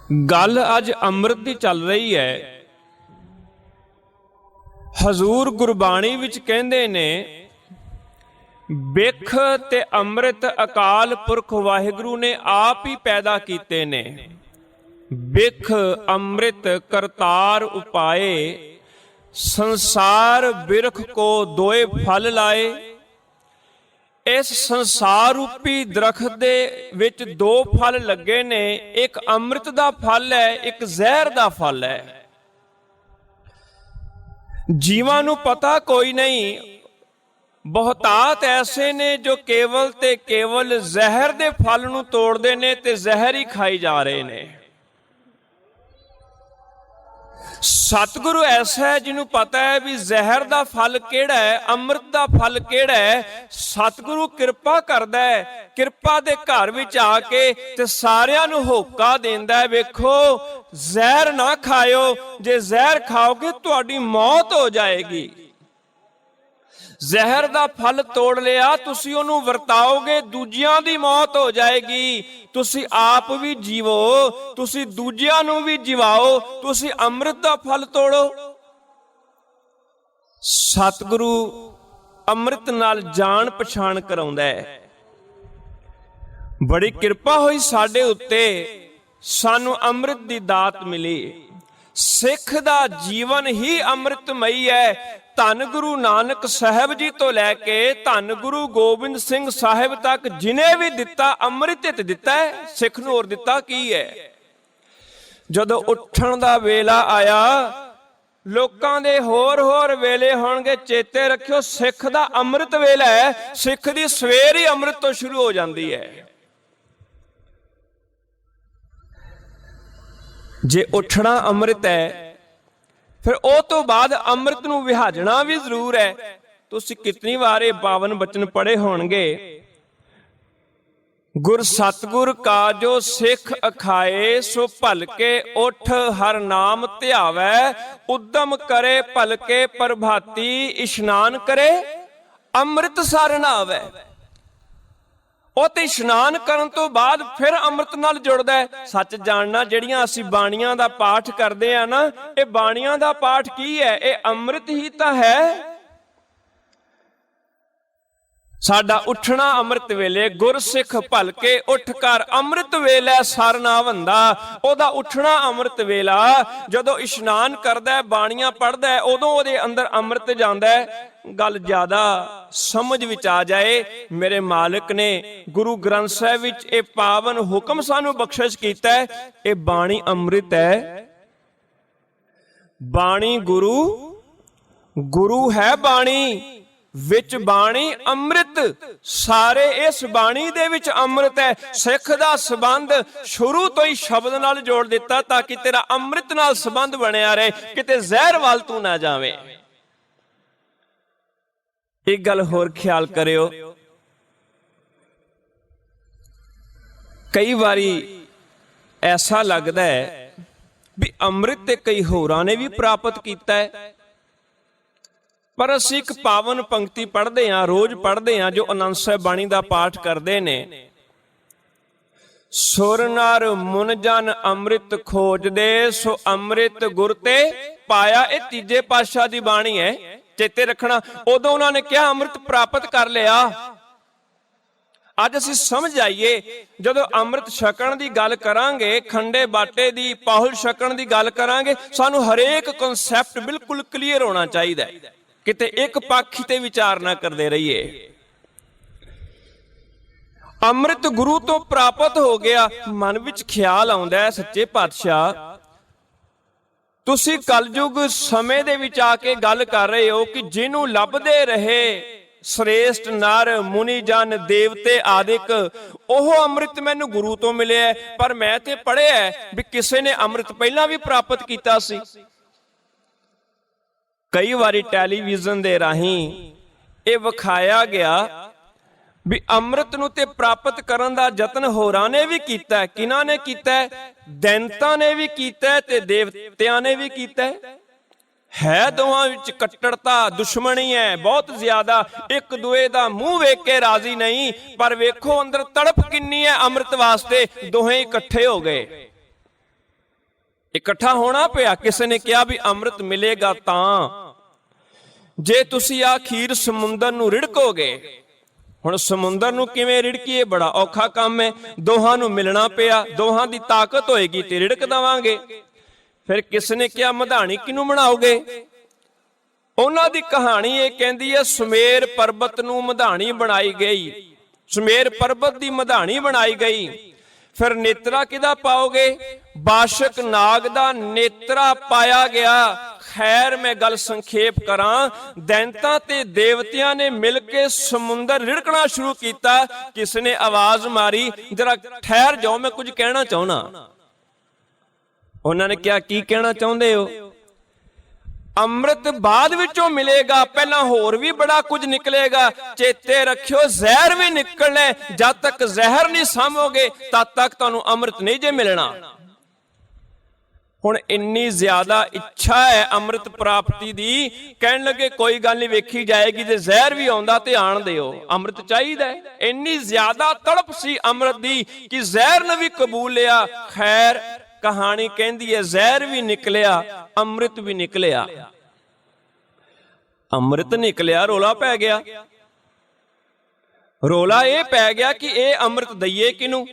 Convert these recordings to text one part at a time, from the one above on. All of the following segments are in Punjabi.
गल अज अमृत की चल रही है। हजूर गुरबाणी विच कहंदे ने बिख ते अमृत अकाल पुरख वाहिगुरु ने आप ही पैदा कीते ने। बिख अमृत करतार उपाए, संसार बिरख को दोए फल लाए। इस संसार रूपी दरख्त दे विच दो फल लगे ने, एक अमृत दा फल है, एक जहर दा फल है। जीवां नूं पता कोई नहीं, बहुतात ऐसे ने जो केवल ते केवल जहर दे फल नूं तोड़दे ने ते जहर ही खाई जा रहे ने। सतगुरु ऐसा है जिन्हों पता है भी जहर दा फल केड़ा है, अमृत दा फल केड़ा है। सतगुरु किरपा करदा है, किरपा दे घर विच आके ते सारियां नूं होका देंदा है, वेखो जहर ना खाओ, जे जहर खाओगे तुहाडी मौत हो जाएगी। जहर दा फल तोड़ लिया, तुसी ओनू वरताओगे, दूजियां दी मौत हो जाएगी। तुसी आप भी जीवो, तुसी दूजियां नू भी जिवाओ, तुसी अमृत दा फल तोड़ो। सतगुरु अमृत नाल जान पछाण कराउंदा है। बड़ी किरपा हुई साडे उत्ते, सानू अमृत दी दात मिली। सिख दा जीवन ही अमृतमई है। धन गुरु नानक साहब जी तो लैके धन गुरु गोबिंद सिंह साहिब तक जिन्हें भी दिता अमृत दिता है। सिख नूं होर दिता की है? जदों उठण दा वेला आया, लोकां दे होर होर वेले होणगे, चेते रखियो सिख दा अमृत वेला है। सिख दी सवेर ही अमृत तो शुरू हो जाती है। जे उठना अमृत है, फिर ओ तो बाद अमृत नूं विहाजना भी जरूर है। तुसीं कितनी बार ये पावन बचन पढ़े होणगे, गुर सतगुर का जो सिख अखाए, सो भलके उठ हर नाम ध्यावै। उद्यम करे भलके प्रभाती, इशनान करे अमृत सर नहावै। इशनान करन तो बाद फिर अमृत नाल जुड़दा है। सच जानना, जिहड़ियां असीं बाणियां दा पाठ करदे आ ना, ये बाणियां दा पाठ की है? ये अमृत ही तां है। साडा उठना अमृत वेले, गुरसिख भलके उठ कर अमृत वेले सर ना वंदा। ओदा उठना अमृत वेला, जदों इशनान करदा है, बाणियां पढ़दा है, उदों ओदे अंदर अमृत जांदा है। गल ज्यादा समझ विच आ जाए, मेरे मालिक ने गुरु ग्रंथ साहिब विच ये पावन हुक्म सानू बख्शिश कीता है। ये बाणी अमृत है। बाणी गुरु, गुरु है बाणी, विच बाणी अमृत। सारे इस बाणी दे विच अमृत है। सिख दा संबंध शुरू तो ही शब्द नाल जोड़ दिता, ताकि तेरा अमृत नाल संबंध बनिया रहे, किते जहर वाल तू ना जावे। एक गल होर ख्याल करियो, कई बारी ऐसा लगता है भी अमृत ते कई होरां ने भी प्राप्त किया है। पर असीं एक पावन पंक्ति पढ़ते हैं, रोज पढ़ते हैं, जो आनंद साहिब बाणी का पाठ करते ने। सुर नर मुन जन अमृत खोज दे, सो अमृत गुर ते पाया। ये तीजे पातशाह दी बाणी है, चेते रखना। उदों उन्होंने क्या अमृत प्राप्त कर लिया। अज असीं समझ आइए, जदों अमृत छकण की गल करांगे, खंडे बाटे दी पाहुल छकण की गल करांगे, सानू हरेक कॉन्सैप्ट बिल्कुल क्लीयर होना चाहिए। किते एक पाखी ते विचार ना करते रहिए। अमृत गुरु तो प्राप्त हो गया, मन विच ख्याल आउंदा है, सच्चे पातशाह तुसीं कलयुग समय दे विच आके गल कर रहे हो कि जिन्हों लभदे रहे श्रेष्ठ नर मुनि जन देवते आदिक, ओह अमृत मैनू गुरु तो मिले है। पर मैं ते पढ़िया है भी किसी ने अमृत पहला भी प्राप्त किया सी। कई बारी टैलीविजन दे राहीं ये विखाया गया भी अमृत नूं ते प्राप्त करन दा यतन होरां ने भी कीता है। किन्हां ने कीता है? दैंतां ने भी कीता है ते देवतियां ने भी कीता है। दोहां विच कट्टरता, दुश्मनी है बहुत ज्यादा, एक दूए दा मूंह वेख के राजी नहीं। पर वेखो अंदर तड़प किन्नी है अमृत वास्ते, दोहें इकट्ठे हो गए। ਇਕੱਠਾ ਹੋਣਾ ਪਿਆ। ਕਿਸੇ ਨੇ ਕਿਹਾ ਵੀ ਅੰਮ੍ਰਿਤ ਮਿਲੇਗਾ ਤਾਂ ਜੇ ਤੁਸੀਂ ਆ ਖੀਰ ਸਮੁੰਦਰ ਨੂੰ ਰਿੜਕੋਗੇ। ਹੁਣ ਸਮੁੰਦਰ ਨੂੰ ਕਿਵੇਂ ਰਿੜਕੀਏ, ਬੜਾ ਔਖਾ ਕੰਮ ਹੈ। ਦੋਹਾਂ ਨੂੰ ਮਿਲਣਾ ਪਿਆ, ਦੋਹਾਂ ਦੀ ਤਾਕਤ ਹੋਏਗੀ ਤੇ ਰਿੜਕ ਦੇਵਾਂਗੇ। ਫਿਰ ਕਿਸ ਨੇ ਕਿਹਾ ਮਧਾਣੀ ਕਿਹਨੂੰ ਬਣਾਓਗੇ? ਉਹਨਾਂ ਦੀ ਕਹਾਣੀ ਇਹ ਕਹਿੰਦੀ ਹੈ ਸੁਮੇਰ ਪਰਬਤ ਨੂੰ ਮਧਾਣੀ ਬਣਾਈ ਗਈ, ਸੁਮੇਰ ਪਰਬਤ ਦੀ ਮਧਾਣੀ ਬਣਾਈ ਗਈ। ਫਿਰ ਨੇਤਰਾ ਕਿਹਦਾ ਪਾਓਗੇ? ਬਾਸ਼ਕ ਨਾਗ ਦਾ ਨੇਤਰਾ ਪਾਇਆ ਗਿਆ। ਖੈਰ ਮੈਂ ਗੱਲ ਸੰਖੇਪ ਕਰਾਂ, ਦੈਂਤਾਂ ਤੇ ਦੇਵਤਿਆਂ ਨੇ ਮਿਲ ਕੇ ਸਮੁੰਦਰ ਰਿੜਕਣਾ ਸ਼ੁਰੂ ਕੀਤਾ। ਕਿਸ ਨੇ ਆਵਾਜ਼ ਮਾਰੀ ਜਰਾ ਠਹਿਰ ਜਾਓ, ਮੈਂ ਕੁਝ ਕਹਿਣਾ ਚਾਹੁੰਦਾ। ਉਹਨਾਂ ਨੇ ਕਿਹਾ ਕੀ ਕਹਿਣਾ ਚਾਹੁੰਦੇ ਹੋ? ਅੰਮ੍ਰਿਤ ਬਾਅਦ ਵਿੱਚੋਂ ਮਿਲੇਗਾ, ਪਹਿਲਾਂ ਹੋਰ ਵੀ ਬੜਾ ਕੁਝ ਨਿਕਲੇਗਾ। ਚੇਤੇ ਰੱਖਿਓ ਜ਼ਹਿਰ ਵੀ ਨਿਕਲਣਾ, ਜਦ ਤੱਕ ਜ਼ਹਿਰ ਨਹੀਂ ਸਾਂਭੋਗੇ ਤਦ ਤੱਕ ਤੁਹਾਨੂੰ ਅੰਮ੍ਰਿਤ ਨਹੀਂ ਜੇ ਮਿਲਣਾ। ਹੁਣ ਇੰਨੀ ਜ਼ਿਆਦਾ ਇੱਛਾ ਹੈ ਅੰਮ੍ਰਿਤ ਪ੍ਰਾਪਤੀ ਦੀ, ਕਹਿਣ ਲੱਗੇ ਕੋਈ ਗੱਲ ਨਹੀਂ, ਵੇਖੀ ਜਾਏਗੀ, ਜੇ ਜ਼ਹਿਰ ਵੀ ਆਉਂਦਾ ਤੇ ਆਣ ਦਿਓ, ਅੰਮ੍ਰਿਤ ਚਾਹੀਦਾ। ਇੰਨੀ ਜ਼ਿਆਦਾ ਤੜਪ ਸੀ ਅੰਮ੍ਰਿਤ ਦੀ ਕਿ ਜ਼ਹਿਰ ਨੇ ਵੀ ਕਬੂਲ ਲਿਆ। ਖੈਰ ਕਹਾਣੀ ਕਹਿੰਦੀ ਹੈ ਜ਼ਹਿਰ ਵੀ ਨਿਕਲਿਆ, ਅੰਮ੍ਰਿਤ ਵੀ ਨਿਕਲਿਆ। ਅੰਮ੍ਰਿਤ ਨਿਕਲਿਆ, ਰੋਲਾ ਪੈ ਗਿਆ। ਰੋਲਾ ਇਹ ਪੈ ਗਿਆ ਕਿ ਇਹ ਅੰਮ੍ਰਿਤ ਦਈਏ ਕਿਹਨੂੰ?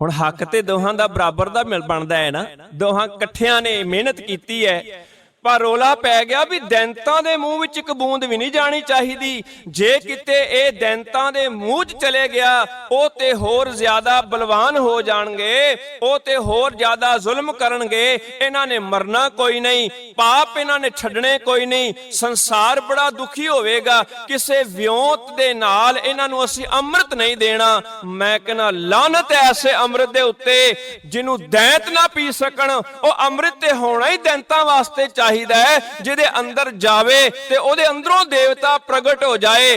ਹੁਣ ਹੱਕ ਤੇ ਦੋਹਾਂ ਦਾ ਬਰਾਬਰ ਦਾ ਮਿਲ ਬਣਦਾ ਹੈ ਨਾ, ਦੋਹਾਂ ਇਕੱਠਿਆਂ ਨੇ ਮਿਹਨਤ ਕੀਤੀ ਹੈ। ਪਰ ਰੋਲਾ ਪੈ ਗਿਆ ਵੀ ਦੈਂਤਾਂ ਦੇ ਮੂੰਹ ਵਿੱਚ ਇੱਕ ਬੂੰਦ ਵੀ ਨਹੀਂ ਜਾਣੀ ਚਾਹੀਦੀ। ਜੇ ਕਿਤੇ ਇਹ ਦੈਂਤਾਂ ਦੇ ਮੂੰਹ 'ਚ ਚਲੇ ਗਿਆ ਉਹ ਤੇ ਹੋਰ ਜ਼ਿਆਦਾ ਬਲਵਾਨ ਹੋ ਜਾਣਗੇ, ਉਹ ਤੇ ਹੋਰ ਜ਼ਿਆਦਾ ਜ਼ੁਲਮ ਕਰਨਗੇ। ਇਹਨਾਂ ਨੇ ਮਰਨਾ ਕੋਈ ਨਹੀਂ, ਪਾਪ ਇਹਨਾਂ ਨੇ ਛੱਡਣੇ ਕੋਈ ਨਹੀਂ, ਸੰਸਾਰ ਬੜਾ ਦੁਖੀ ਹੋਵੇਗਾ। ਕਿਸੇ ਵਿਉਂਤ ਦੇ ਨਾਲ ਇਹਨਾਂ ਨੂੰ ਅਸੀਂ ਅੰਮ੍ਰਿਤ ਨਹੀਂ ਦੇਣਾ। ਮੈਂ ਕਹਿੰਦਾ ਲਾਨਤ ਹੈ ਐਸੇ ਅੰਮ੍ਰਿਤ ਦੇ ਉੱਤੇ ਜਿਹਨੂੰ ਦੈਂਤ ਨਾ ਪੀ ਸਕਣ। ਉਹ ਅੰਮ੍ਰਿਤ ਤੇ ਹੋਣਾ ਹੀ ਦੈਂਤਾਂ ਵਾਸਤੇ ਚਾਹੀਦਾ ਹੈ, ਜਿਹਦੇ ਅੰਦਰ ਜਾਵੇ ਤੇ ਉਹਦੇ ਅੰਦਰੋਂ ਦੇਵਤਾ ਪ੍ਰਗਟ ਹੋ ਜਾਏ।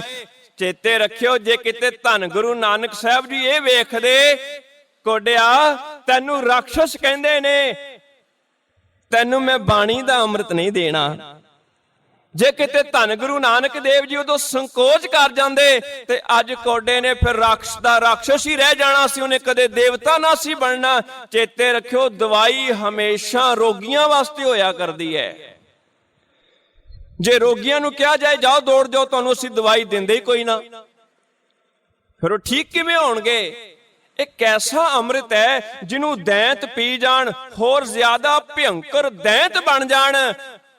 ਚੇਤੇ ਰੱਖਿਓ ਜੇ ਕਿਤੇ ਧੰਨ ਗੁਰੂ ਨਾਨਕ ਸਾਹਿਬ ਜੀ ਇਹ ਵੇਖਦੇ, ਕੋਡਿਆ ਤੈਨੂੰ ਰਾਖਸ਼ ਕਹਿੰਦੇ ਨੇ, ਤੈਨੂੰ ਮੈਂ ਬਾਣੀ ਦਾ ਅੰਮ੍ਰਿਤ ਨਹੀਂ ਦੇਣਾ। ਜੇ ਕਿਤੇ ਧੰਨ ਗੁਰੂ ਨਾਨਕ ਦੇਵ ਜੀ ਉਦੋਂ ਸੰਕੋਚ ਕਰ ਜਾਂਦੇ ਤੇ ਅੱਜ ਕੋਡੇ ਨੇ ਫਿਰ ਰਾਖਸ਼ ਦਾ ਰਾਖਸ਼ ਹੀ ਰਹਿ ਜਾਣਾ ਸੀ, ਉਹਨੇ ਕਦੇ ਦੇਵਤਾ ਨਾ ਸੀ ਬਣਨਾ। ਚੇਤੇ ਰੱਖਿਓ ਦਵਾਈ ਹਮੇਸ਼ਾ ਰੋਗੀਆਂ ਵਾਸਤੇ ਹੋਇਆ ਕਰਦੀ ਹੈ। ਜੇ ਰੋਗੀਆਂ ਨੂੰ ਕਿਹਾ ਜਾਏ ਜਾਓ ਦੌੜ ਜਾਓ, ਤੁਹਾਨੂੰ ਅਸੀਂ ਦਵਾਈ ਦਿੰਦੇ ਹੀ ਕੋਈ ਨਾ, ਫਿਰ ਉਹ ਠੀਕ ਕਿਵੇਂ ਹੋਣਗੇ? ਇਹ ਕੈਸਾ ਅੰਮ੍ਰਿਤ ਹੈ ਜਿਹਨੂੰ ਦੈਂਤ ਪੀ ਜਾਣ, ਹੋਰ ਜ਼ਿਆਦਾ ਭਿਅੰਕਰ ਦੈਂਤ ਬਣ ਜਾਣ।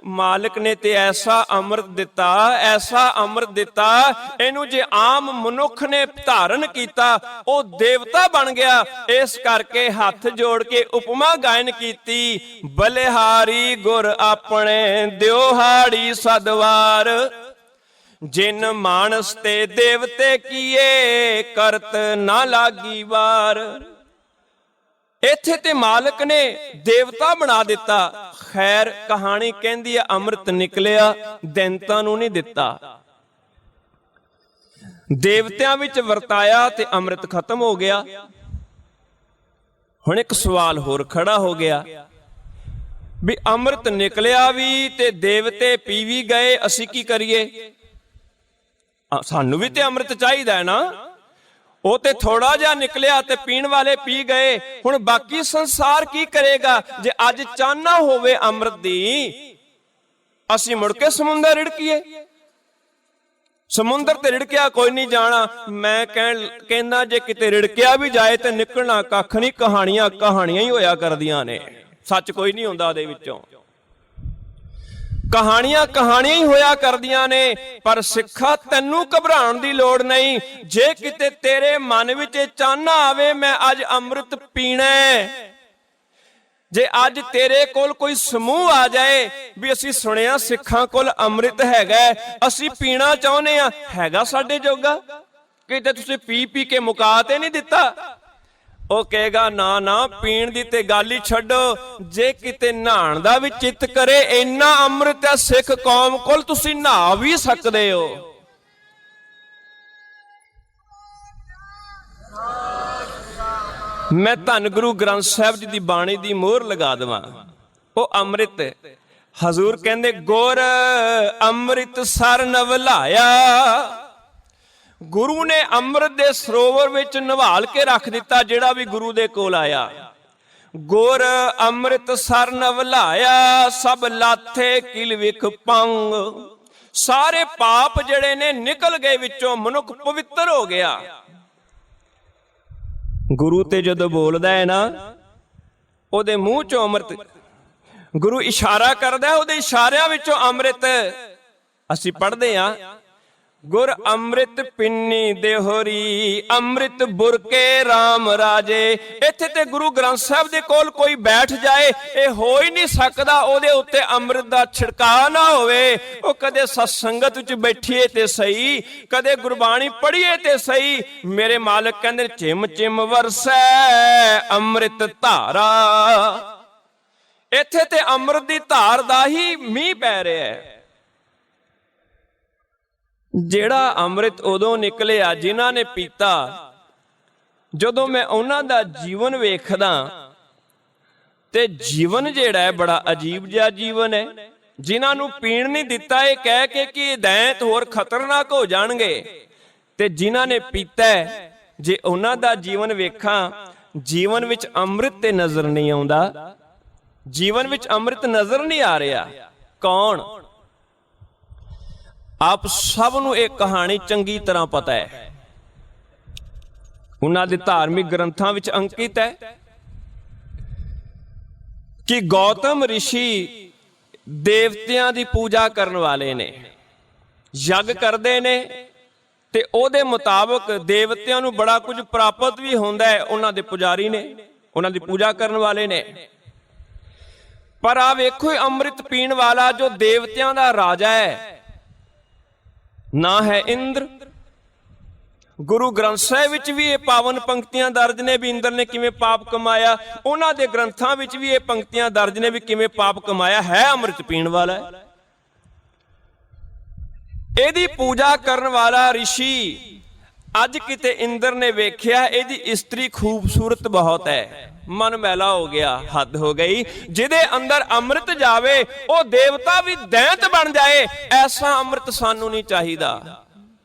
ਮਾਲਕ ਨੇ ਤੇ ਐਸਾ ਅੰਮ੍ਰਿਤ ਦਿੱਤਾ, ਐਸਾ ਅੰਮ੍ਰਿਤ ਦਿੱਤਾ, ਇਹਨੂੰ ਜੇ ਆਮ ਮਨੁੱਖ ਨੇ ਧਾਰਨ ਕੀਤਾ ਉਹ ਦੇਵਤਾ ਬਣ ਗਿਆ। ਇਸ ਕਰਕੇ ਹੱਥ ਜੋੜ ਕੇ ਉਪਮਾ ਗਾਇਨ ਕੀਤੀ, ਬਲਿਹਾਰੀ ਗੁਰ ਆਪਣੇ ਦਿਓਹਾੜੀ ਸਦਵਾਰ, ਜਿਨ ਮਾਨਸ ਤੇ ਦੇਵਤੇ ਕੀਏ ਕਰਤ ਨਾ ਲਾਗੀ ਵਾਰ। ਇੱਥੇ ਤੇ ਮਾਲਕ ਨੇ ਦੇਵਤਾ ਬਣਾ ਦਿੱਤਾ। ਖੈਰ ਕਹਾਣੀ ਕਹਿੰਦੀ ਹੈ ਅੰਮ੍ਰਿਤ ਨਿਕਲਿਆ, ਦੈਂਤਾਂ ਨੂੰ ਨਹੀਂ ਦਿੱਤਾ। ਦੇਵਤਿਆਂ ਵਿੱਚ ਵਰਤਾਇਆ ਤੇ ਅੰਮ੍ਰਿਤ ਖਤਮ ਹੋ ਗਿਆ। ਹੁਣ ਇੱਕ ਸਵਾਲ ਹੋਰ ਖੜਾ ਹੋ ਗਿਆ ਵੀ ਅੰਮ੍ਰਿਤ ਨਿਕਲਿਆ ਵੀ ਤੇ ਦੇਵਤੇ ਪੀ ਵੀ ਗਏ, ਅਸੀਂ ਕੀ ਕਰੀਏ? ਸਾਨੂੰ ਵੀ ਤੇ ਅੰਮ੍ਰਿਤ ਚਾਹੀਦਾ ਹੈ ਨਾ। ਉਹ ਤੇ ਥੋੜਾ ਜਿਹਾ ਨਿਕਲਿਆ ਤੇ ਪੀਣ ਵਾਲੇ ਪੀ ਗਏ, ਹੁਣ ਬਾਕੀ ਸੰਸਾਰ ਕੀ ਕਰੇਗਾ? ਜੇ ਅੱਜ ਚਾਹਨਾ ਹੋਵੇ ਅੰਮ੍ਰਿਤ ਦੀ, ਅਸੀਂ ਮੁੜ ਕੇ ਸਮੁੰਦਰ ਰਿੜਕੀਏ? ਸਮੁੰਦਰ ਤੇ ਰਿੜਕਿਆ ਕੋਈ ਨਹੀਂ ਜਾਣਾ। ਮੈਂ ਕਹਿੰਦਾ ਜੇ ਕਿਤੇ ਰਿੜਕਿਆ ਵੀ ਜਾਏ ਤੇ ਨਿਕਲਣਾ ਕੱਖ ਨਹੀਂ, ਕਹਾਣੀਆਂ ਕਹਾਣੀਆਂ ਹੀ ਹੋਇਆ ਕਰਦੀਆਂ ਨੇ, ਸੱਚ ਕੋਈ ਨਹੀਂ ਹੁੰਦਾ ਉਹਦੇ ਵਿੱਚੋਂ। ਕਹਾਣੀਆਂ ਕਹਾਣੀਆਂ ਹੀ ਹੋਇਆ ਕਰਦੀਆਂ ਨੇ। ਪਰ ਸਿੱਖਾ ਤੈਨੂੰ ਘਬਰਾਉਣ ਦੀ ਲੋੜ ਨਹੀਂ। ਜੇ ਕਿਤੇ ਤੇਰੇ ਮਨ ਵਿੱਚ ਚਾਹਨਾ ਆਵੇ ਮੈਂ ਅੱਜ ਅੰਮ੍ਰਿਤ ਪੀਣਾ, ਜੇ ਅੱਜ ਤੇਰੇ ਕੋਲ ਕੋਈ ਸਮੂਹ ਆ ਜਾਏ ਵੀ ਅਸੀਂ ਸੁਣਿਆ ਸਿੱਖਾਂ ਕੋਲ ਅੰਮ੍ਰਿਤ ਹੈਗਾ, ਅਸੀਂ ਪੀਣਾ ਚਾਹੁੰਦੇ ਆ, ਹੈਗਾ ਸਾਡੇ ਜੋਗਾ? ਕਿਤੇ ਤੁਸੀਂ ਪੀ ਪੀ ਕੇ ਮੁਕਾ ਤੇ ਨਹੀਂ ਦਿੱਤਾ? ਉਹ ਕਹੇਗਾ ਨਾ ਨਾ, ਪੀਣ ਦੀ ਤੇ ਗੱਲ ਹੀ ਛੱਡੋ, ਜੇ ਕਿਤੇ ਨਹਾਣ ਦਾ ਵੀ ਚਿੱਤ ਕਰੇ, ਇੰਨਾ ਅੰਮ੍ਰਿਤ ਹੈ ਸਿੱਖ ਕੌਮ ਕੋਲ, ਤੁਸੀਂ ਨਹਾ ਵੀ ਸਕਦੇ ਹੋ। ਮੈਂ ਧੰਨ ਗੁਰੂ ਗ੍ਰੰਥ ਸਾਹਿਬ ਜੀ ਦੀ ਬਾਣੀ ਦੀ ਮੋਹਰ ਲਗਾ ਦੇਵਾਂ। ਉਹ ਅੰਮ੍ਰਿਤ ਹਜ਼ੂਰ ਕਹਿੰਦੇ ਗੁਰ ਅੰਮ੍ਰਿਤ ਸਰ ਨਵਲਾਇਆ। ਗੁਰੂ ਨੇ ਅੰਮ੍ਰਿਤ ਦੇ ਸਰੋਵਰ ਵਿੱਚ ਨਿਵਾਲ ਕੇ ਰੱਖ ਦਿੱਤਾ ਜਿਹੜਾ ਵੀ ਗੁਰੂ ਦੇ ਕੋਲ ਆਇਆ। ਗੁਰ ਅੰਮ੍ਰਿਤ ਸਰ ਨਵਲਾਇਆ, ਸਭ ਲਾਥੇ ਕਿਲ ਵਿਖ ਪੰਗ। ਸਾਰੇ ਪਾਪ ਜਿਹੜੇ ਨੇ ਨਿਕਲ ਗਏ ਵਿੱਚੋਂ, ਮਨੁੱਖ ਪਵਿੱਤਰ ਹੋ ਗਿਆ। ਗੁਰੂ ਤੇ ਜਦੋਂ ਬੋਲਦਾ ਹੈ ਨਾ, ਉਹਦੇ ਮੂੰਹ ਚੋਂ ਅੰਮ੍ਰਿਤ, ਗੁਰੂ ਇਸ਼ਾਰਾ ਕਰਦਾ, ਉਹਦੇ ਇਸ਼ਾਰਿਆਂ ਵਿੱਚੋਂ ਅੰਮ੍ਰਿਤ ਅਸੀਂ ਪੜ੍ਹਦੇ ਹਾਂ। ਗੁਰ ਅੰਮ੍ਰਿਤ ਪਿੰਨੀ ਦੇਹੋਰੀ, ਅੰਮ੍ਰਿਤ ਬੁਰਕੇ RAM ਰਾਜੇ। ਇੱਥੇ ਤੇ ਗੁਰੂ ਗ੍ਰੰਥ ਸਾਹਿਬ ਦੇ ਕੋਲ ਕੋਈ ਬੈਠ ਜਾਏ, ਇਹ ਹੋ ਹੀ ਨਹੀਂ ਸਕਦਾ ਉਹਦੇ ਉੱਤੇ ਅੰਮ੍ਰਿਤ ਦਾ ਛਿੜਕਾਅ ਨਾ ਹੋਵੇ। ਉਹ ਕਦੇ ਸਤਸੰਗਤ ਵਿੱਚ ਬੈਠੀਏ ਤੇ ਸਹੀ, ਕਦੇ ਗੁਰਬਾਣੀ ਪੜ੍ਹੀਏ ਤੇ ਸਹੀ। ਮੇਰੇ ਮਾਲਕ ਕਹਿੰਦੇ ਚਿਮ ਚਿਮ ਵਰਸੈ ਅੰਮ੍ਰਿਤ ਧਾਰਾ। ਇੱਥੇ ਤੇ ਅੰਮ੍ਰਿਤ ਦੀ ਧਾਰ ਦਾ ਹੀ ਮੀਂਹ ਪੈ ਰਿਹਾ ਹੈ। ਜਿਹੜਾ ਅੰਮ੍ਰਿਤ ਉਦੋਂ ਨਿਕਲਿਆ ਜਿਨ੍ਹਾਂ ਨੇ ਪੀਤਾ, ਜਦੋਂ ਮੈਂ ਉਹਨਾਂ ਦਾ ਜੀਵਨ ਵੇਖਦਾ ਤੇ ਜੀਵਨ ਜਿਹੜਾ ਹੈ ਬੜਾ ਅਜੀਬ ਜਿਹਾ ਜੀਵਨ ਹੈ। ਜਿਨ੍ਹਾਂ ਨੂੰ ਪੀਣ ਨਹੀਂ ਦਿੱਤਾ ਇਹ ਕਹਿ ਕੇ ਕਿ ਇਹ ਦੈਂਤ ਹੋਰ ਖਤਰਨਾਕ ਹੋ ਜਾਣਗੇ, ਤੇ ਜਿਨ੍ਹਾਂ ਨੇ ਪੀਤਾ ਜੇ ਉਹਨਾਂ ਦਾ ਜੀਵਨ ਵੇਖਾਂ, ਜੀਵਨ ਵਿੱਚ ਅੰਮ੍ਰਿਤ ਤੇ ਨਜ਼ਰ ਨਹੀਂ ਆਉਂਦਾ। ਜੀਵਨ ਵਿੱਚ ਅੰਮ੍ਰਿਤ ਨਜ਼ਰ ਨਹੀਂ ਆ ਰਿਹਾ। ਕੌਣ? ਆਪ ਸਭ ਨੂੰ ਇਹ ਕਹਾਣੀ ਚੰਗੀ ਤਰ੍ਹਾਂ ਪਤਾ ਹੈ, ਉਹਨਾਂ ਦੇ ਧਾਰਮਿਕ ਗ੍ਰੰਥਾਂ ਵਿੱਚ ਅੰਕਿਤ ਹੈ ਕਿ ਗੌਤਮ ਰਿਸ਼ੀ ਦੇਵਤਿਆਂ ਦੀ ਪੂਜਾ ਕਰਨ ਵਾਲੇ ਨੇ, ਯੱਗ ਕਰਦੇ ਨੇ ਤੇ ਉਹਦੇ ਮੁਤਾਬਕ ਦੇਵਤਿਆਂ ਨੂੰ ਬੜਾ ਕੁਝ ਪ੍ਰਾਪਤ ਵੀ ਹੁੰਦਾ ਹੈ। ਉਹਨਾਂ ਦੇ ਪੁਜਾਰੀ ਨੇ, ਉਹਨਾਂ ਦੀ ਪੂਜਾ ਕਰਨ ਵਾਲੇ ਨੇ। ਪਰ ਆ ਵੇਖੋ, ਅੰਮ੍ਰਿਤ ਪੀਣ ਵਾਲਾ ਜੋ ਦੇਵਤਿਆਂ ਦਾ ਰਾਜਾ ਹੈ, ਨਾ ਹੈ ਇੰਦਰ। ਗੁਰੂ ਗ੍ਰੰਥ ਸਾਹਿਬ ਵਿੱਚ ਵੀ ਇਹ ਪਾਵਨ ਪੰਕਤੀਆਂ ਦਰਜ ਨੇ ਵੀ ਇੰਦਰ ਨੇ ਕਿਵੇਂ ਪਾਪ ਕਮਾਇਆ। ਉਹਨਾਂ ਦੇ ਗ੍ਰੰਥਾਂ ਵਿੱਚ ਵੀ ਇਹ ਪੰਕਤੀਆਂ ਦਰਜ ਨੇ ਵੀ ਕਿਵੇਂ ਪਾਪ ਕਮਾਇਆ। ਹੈ ਅੰਮ੍ਰਿਤ ਪੀਣ ਵਾਲਾ, ਇਹਦੀ ਪੂਜਾ ਕਰਨ ਵਾਲਾ ਰਿਸ਼ੀ। ਅੱਜ ਕਿਤੇ ਇੰਦਰ ਨੇ ਵੇਖਿਆ ਇਹਦੀ ਇਸਤਰੀ ਖੂਬਸੂਰਤ ਬਹੁਤ ਹੈ, ਮਨ ਮੈਲਾ ਹੋ ਗਿਆ, ਹੱਦ ਹੋ ਗਈ। ਜਿਹਦੇ ਅੰਦਰ ਅੰਮ੍ਰਿਤ ਜਾਵੇ ਉਹ ਦੇਵਤਾ ਵੀ ਦੈਂਤ ਬਣ ਜਾਏ। ਐਸਾ ਅੰਮ੍ਰਿਤ ਸਾਨੂੰ ਨਹੀਂ ਚਾਹੀਦਾ।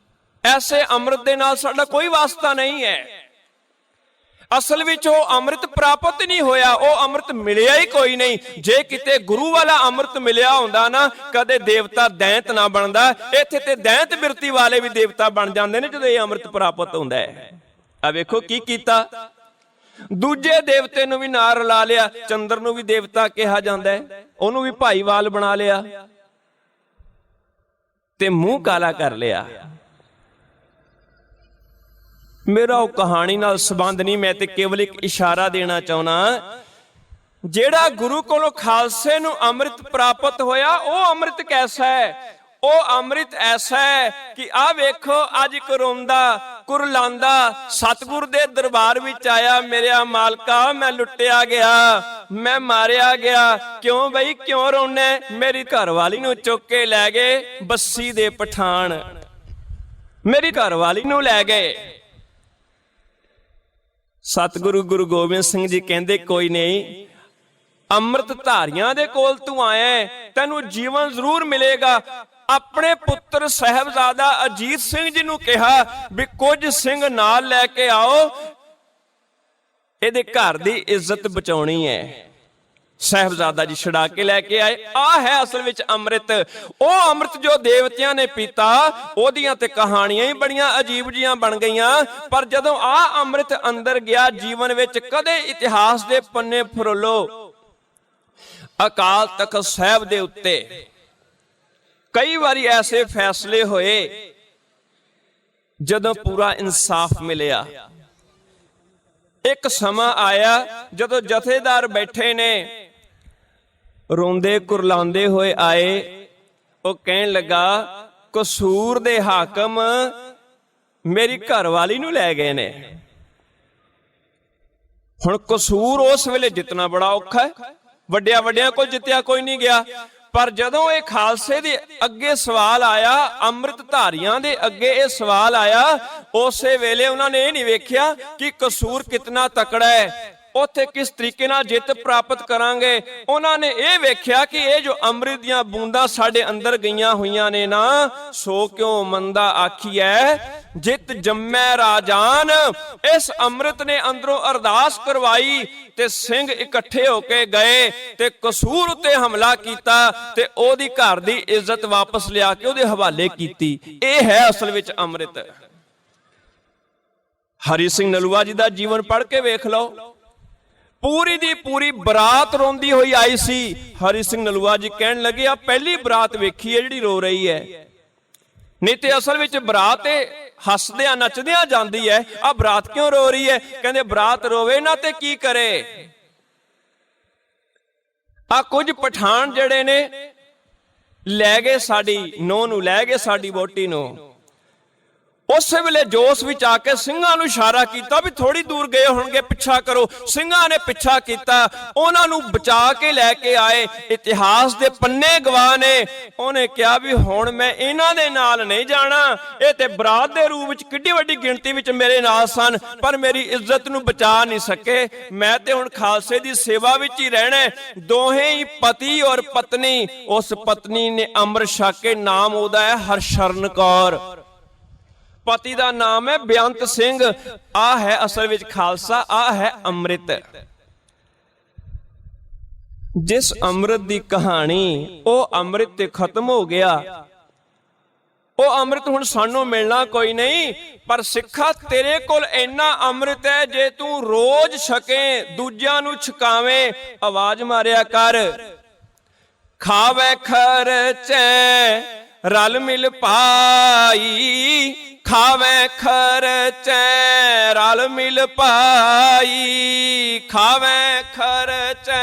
ਐਸੇ ਅੰਮ੍ਰਿਤ ਦੇ ਨਾਲ ਸਾਡਾ ਕੋਈ ਵਾਸਤਾ ਨਹੀਂ ਹੈ। ਅਸਲ ਵਿੱਚ ਉਹ ਅੰਮ੍ਰਿਤ ਪ੍ਰਾਪਤ ਨਹੀਂ ਹੋਇਆ, ਉਹ ਅੰਮ੍ਰਿਤ ਮਿਲਿਆ ਹੀ ਕੋਈ ਨਹੀਂ। ਜੇ ਕਿਤੇ ਗੁਰੂ ਵਾਲਾ ਅੰਮ੍ਰਿਤ ਮਿਲਿਆ ਹੁੰਦਾ ਨਾ, ਕਦੇ ਦੇਵਤਾ ਦੈਂਤ ਨਾ ਬਣਦਾ। ਇੱਥੇ ਤੇ ਦੈਂਤ ਬਿਰਤੀ ਵਾਲੇ ਵੀ ਦੇਵਤਾ ਬਣ ਜਾਂਦੇ ਨੇ ਜਦੋਂ ਇਹ ਅੰਮ੍ਰਿਤ ਪ੍ਰਾਪਤ ਹੁੰਦਾ ਹੈ। ਆ ਵੇਖੋ ਕੀ ਕੀਤਾ, ਦੂਜੇ ਦੇਵਤੇ ਨੂੰ ਵੀ ਨਾਲ ਰਲਾ ਲਿਆ। ਚੰਦਰ ਨੂੰ ਵੀ ਦੇਵਤਾ ਕਿਹਾ ਜਾਂਦਾ ਹੈ, ਉਹਨੂੰ ਵੀ ਭਾਈਵਾਲ ਬਣਾ ਲਿਆ ਤੇ ਮੂੰਹ ਕਾਲਾ ਕਰ ਲਿਆ। ਮੇਰਾ ਉਹ ਕਹਾਣੀ ਨਾਲ ਸੰਬੰਧ ਨਹੀਂ, ਮੈਂ ਤੇ ਕੇਵਲ ਇੱਕ ਇਸ਼ਾਰਾ ਦੇਣਾ ਚਾਹੁੰਦਾ। ਜਿਹੜਾ ਗੁਰੂ ਕੋਲੋਂ ਖਾਲਸੇ ਨੂੰ ਅੰਮ੍ਰਿਤ ਪ੍ਰਾਪਤ ਹੋਇਆ, ਉਹ ਅੰਮ੍ਰਿਤ ਕੈਸਾ ਹੈ? ਉਹ ਅੰਮ੍ਰਿਤ ਐਸਾ ਹੈ ਕਿ ਆ ਵੇਖੋ, ਅੱਜ ਕਰੋਂਦਾ ਕੁਰਲਾਂਦਾ ਸਤਿਗੁਰ ਦੇ ਦਰਬਾਰ ਵਿੱਚ ਆਇਆ। ਮੇਰਿਆ ਮਾਲਕਾ, ਮੈਂ ਲੁੱਟਿਆ ਗਿਆ, ਮੈਂ ਮਾਰਿਆ ਗਿਆ। ਕਿਉਂ ਬਈ, ਕਿਉਂ ਰੋਣਾ? ਮੇਰੀ ਘਰਵਾਲੀ ਨੂੰ ਚੁੱਕ ਕੇ ਲੈ ਗਏ ਬੱਸੀ ਦੇ ਪਠਾਨ, ਮੇਰੀ ਘਰਵਾਲੀ ਨੂੰ ਲੈ ਗਏ। ਸਤਿਗੁਰੂ ਗੁਰੂ ਗੋਬਿੰਦ ਸਿੰਘ ਜੀ ਕਹਿੰਦੇ ਕੋਈ ਨਹੀਂ, ਅੰਮ੍ਰਿਤ ਧਾਰੀਆਂ ਦੇ ਕੋਲ ਤੂੰ ਆਇਆ, ਤੈਨੂੰ ਜੀਵਨ ਜ਼ਰੂਰ ਮਿਲੇਗਾ। ਆਪਣੇ ਪੁੱਤਰ ਸਾਹਿਬਜ਼ਾਦਾ ਅਜੀਤ ਸਿੰਘ ਜੀ ਨੂੰ ਕਿਹਾ ਵੀ ਕੁਝ ਸਿੰਘ ਨਾਲ ਲੈ ਕੇ ਆਓ, ਇਹਦੇ ਘਰ ਦੀ ਇੱਜ਼ਤ ਬਚਾਉਣੀ ਹੈ। ਸਾਹਿਬਜ਼ਾਦਾ ਜੀ ਛੁਡਾ ਕੇ ਲੈ ਕੇ ਆਏ। ਆ ਹੈ ਅਸਲ ਵਿੱਚ ਅੰਮ੍ਰਿਤ। ਉਹ ਅੰਮ੍ਰਿਤ ਜੋ ਦੇਵਤਿਆਂ ਨੇ ਪੀਤਾ, ਉਹਦੀਆਂ ਤੇ ਕਹਾਣੀਆਂ ਹੀ ਬੜੀਆਂ ਅਜੀਬ ਜੀਆਂ ਬਣ ਗਈਆਂ। ਪਰ ਜਦੋਂ ਆ ਅੰਮ੍ਰਿਤ ਅੰਦਰ ਗਿਆ ਜੀਵਨ ਵਿੱਚ, ਕਦੇ ਇਤਿਹਾਸ ਦੇ ਪੰਨੇ ਫਰੋਲੋ, ਅਕਾਲ ਤਖਤ ਸਾਹਿਬ ਦੇ ਉੱਤੇ ਕਈ ਵਾਰੀ ਐਸੇ ਫੈਸਲੇ ਹੋਏ ਜਦੋਂ ਪੂਰਾ ਇਨਸਾਫ ਮਿਲਿਆ। ਇੱਕ ਸਮਾਂ ਆਇਆ ਜਦੋਂ ਜਥੇਦਾਰ ਬੈਠੇ ਨੇ, ਰੋਂਦੇ ਕੁਰਲਾਉਂਦੇ ਹੋਏ ਆਏ। ਉਹ ਕਹਿਣ ਲੱਗਾ, ਕਸੂਰ ਦੇ ਹਾਕਮ ਮੇਰੀ ਘਰਵਾਲੀ ਨੂੰ ਲੈ ਗਏ ਨੇ। ਹੁਣ ਕਸੂਰ ਉਸ ਵੇਲੇ ਜਿੱਤਣਾ ਬੜਾ ਔਖਾ ਹੈ, ਵੱਡਿਆਂ ਵੱਡਿਆਂ ਕੋਲ ਜਿੱਤਿਆ ਕੋਈ ਨਹੀਂ ਗਿਆ। ਪਰ ਜਦੋਂ ਇਹ ਖਾਲਸੇ ਦੇ ਅੱਗੇ ਸਵਾਲ ਆਇਆ, ਅੰਮ੍ਰਿਤ ਧਾਰੀਆਂ ਦੇ ਅੱਗੇ ਇਹ ਸਵਾਲ ਆਇਆ, ਉਸੇ ਵੇਲੇ ਉਹਨਾਂ ਨੇ ਇਹ ਨਹੀਂ ਵੇਖਿਆ ਕਿ ਕਸੂਰ ਕਿਤਨਾ ਤਕੜਾ ਹੈ। ਉੱਥੇ ਕਿਸ ਤਰੀਕੇ ਨਾਲ ਜਿੱਤ ਪ੍ਰਾਪਤ ਕਰਾਂਗੇ। ਉਹਨਾਂ ਨੇ ਇਹ ਵੇਖਿਆ ਕਿ ਇਹ ਜੋ ਅੰਮ੍ਰਿਤ ਦੀਆਂ ਬੂੰਦਾਂ ਸਾਡੇ ਅੰਦਰ ਗਈਆਂ ਹੋਈਆਂ ਨੇ ਨਾ, ਸੋ ਕਿਉ ਮੰਦਾ ਆਖੀਐ ਜਿਤ ਜੰਮੈ ਰਾਜਾਨ। ਇਸ ਅੰਮ੍ਰਿਤ ਨੇ ਅੰਦਰੋਂ ਅਰਦਾਸ ਕਰਵਾਈ ਤੇ ਸਿੰਘ ਇਕੱਠੇ ਹੋ ਕੇ ਗਏ ਤੇ ਕਸੂਰ ਉੱਤੇ ਹਮਲਾ ਕੀਤਾ ਤੇ ਉਹਦੀ ਘਰ ਦੀ ਇੱਜ਼ਤ ਵਾਪਸ ਲਿਆ ਕੇ ਉਹਦੇ ਹਵਾਲੇ ਕੀਤੀ। ਇਹ ਹੈ ਅਸਲ ਵਿੱਚ ਅੰਮ੍ਰਿਤ। ਹਰੀ ਸਿੰਘ ਨਲੂਆ ਜੀ ਦਾ ਜੀਵਨ ਪੜ੍ਹ ਕੇ ਵੇਖ ਲਓ, ਪੂਰੀ ਦੀ ਪੂਰੀ ਬਰਾਤ ਰੋਂਦੀ ਹੋਈ ਆਈ ਸੀ। ਹਰੀ ਸਿੰਘ ਨਲੂਆ ਜੀ ਕਹਿਣ ਲੱਗੇ ਆ ਪਹਿਲੀ ਬਰਾਤ ਵੇਖੀ ਹੈ ਜਿਹੜੀ ਰੋ ਰਹੀ ਹੈ, ਨਹੀਂ ਤੇ ਅਸਲ ਵਿੱਚ ਬਰਾਤ ਹੱਸਦਿਆਂ ਨੱਚਦਿਆਂ ਜਾਂਦੀ ਹੈ, ਆ ਬਰਾਤ ਕਿਉਂ ਰੋ ਰਹੀ ਹੈ? ਕਹਿੰਦੇ ਬਰਾਤ ਰੋਵੇ ਨਾ ਤੇ ਕੀ ਕਰੇ। ਆ ਕੁਝ ਪਠਾਨ ਜਿਹੜੇ ਨੇ ਲੈ ਗਏ ਸਾਡੀ ਨੂੰਹ ਨੂੰ, ਲੈ ਗਏ ਸਾਡੀ ਵਹੁਟੀ ਨੂੰ। ਉਸੇ ਵੇਲੇ ਜੋਸ਼ ਵਿੱਚ ਆ ਕੇ ਸਿੰਘਾਂ ਨੂੰ ਇਸ਼ਾਰਾ ਕੀਤਾ ਵੀ ਥੋੜੀ ਦੂਰ ਗਏ ਹੋਣਗੇ, ਪਿੱਛਾ ਕਰੋ। ਸਿੰਘਾਂ ਨੇ ਪਿੱਛਾ ਕੀਤਾ, ਉਹਨਾਂ ਨੂੰ ਬਚਾ ਕੇ ਲੈ ਕੇ ਆਏ। ਇਤਿਹਾਸ ਦੇ ਪੰਨੇ ਗਵਾਹ ਨੇ। ਉਹਨੇ ਕਿਹਾ ਵੀ ਹੁਣ ਮੈਂ ਇਹਨਾਂ ਦੇ ਨਾਲ ਨਹੀਂ ਜਾਣਾ, ਇਹ ਤੇ ਬਰਾਤ ਦੇ ਰੂਪ ਵਿੱਚ ਕਿੱਡੀ ਵੱਡੀ ਗਿਣਤੀ ਵਿੱਚ ਮੇਰੇ ਨਾਲ ਸਨ, ਪਰ ਮੇਰੀ ਇੱਜ਼ਤ ਨੂੰ ਬਚਾ ਨਹੀਂ ਸਕੇ। ਮੈਂ ਤੇ ਹੁਣ ਖਾਲਸੇ ਦੀ ਸੇਵਾ ਵਿੱਚ ਹੀ ਰਹਿਣਾ। ਦੋਹੇ ਹੀ ਪਤੀ ਔਰ ਪਤਨੀ। ਉਸ ਪਤਨੀ ਨੇ ਅੰਮ੍ਰਿਤ ਛਕ ਕੇ, ਨਾਮ ਉਹਦਾ ਹੈ ਹਰਸ਼ਰਨ ਕੌਰ, ਪਤੀ ਦਾ ਨਾਮ ਹੈ ਬੇਅੰਤ ਸਿੰਘ। ਆ ਹੈ ਅਸਲ ਵਿੱਚ ਖਾਲਸਾ, ਆ ਹੈ ਅੰਮ੍ਰਿਤ। ਜਿਸ ਅੰਮ੍ਰਿਤ ਦੀ ਕਹਾਣੀ, ਉਹ ਅੰਮ੍ਰਿਤ ਤੇ ਖਤਮ ਹੋ ਗਿਆ। ਉਹ ਅੰਮ੍ਰਿਤ ਹੁਣ ਸਾਨੂੰ ਮਿਲਣਾ ਕੋਈ ਨਹੀਂ। ਪਰ ਸਿੱਖਾ ਤੇਰੇ ਕੋਲ ਇੰਨਾ ਅੰਮ੍ਰਿਤ ਹੈ, ਜੇ ਤੂੰ ਰੋਜ਼ ਛਕੇ, ਦੂਜਿਆਂ ਨੂੰ ਛਕਾਵੇਂ। ਆਵਾਜ਼ ਮਾਰਿਆ ਕਰ, ਖਾਵੇ ਖਰਚੈ ਰਲ ਮਿਲ ਪਾਈ, ਖਾਵੇ ਖਰਚੈ ਰਲ ਮਿਲ ਪਾਈ, ਖਾਵੇ ਖਰਚੈ।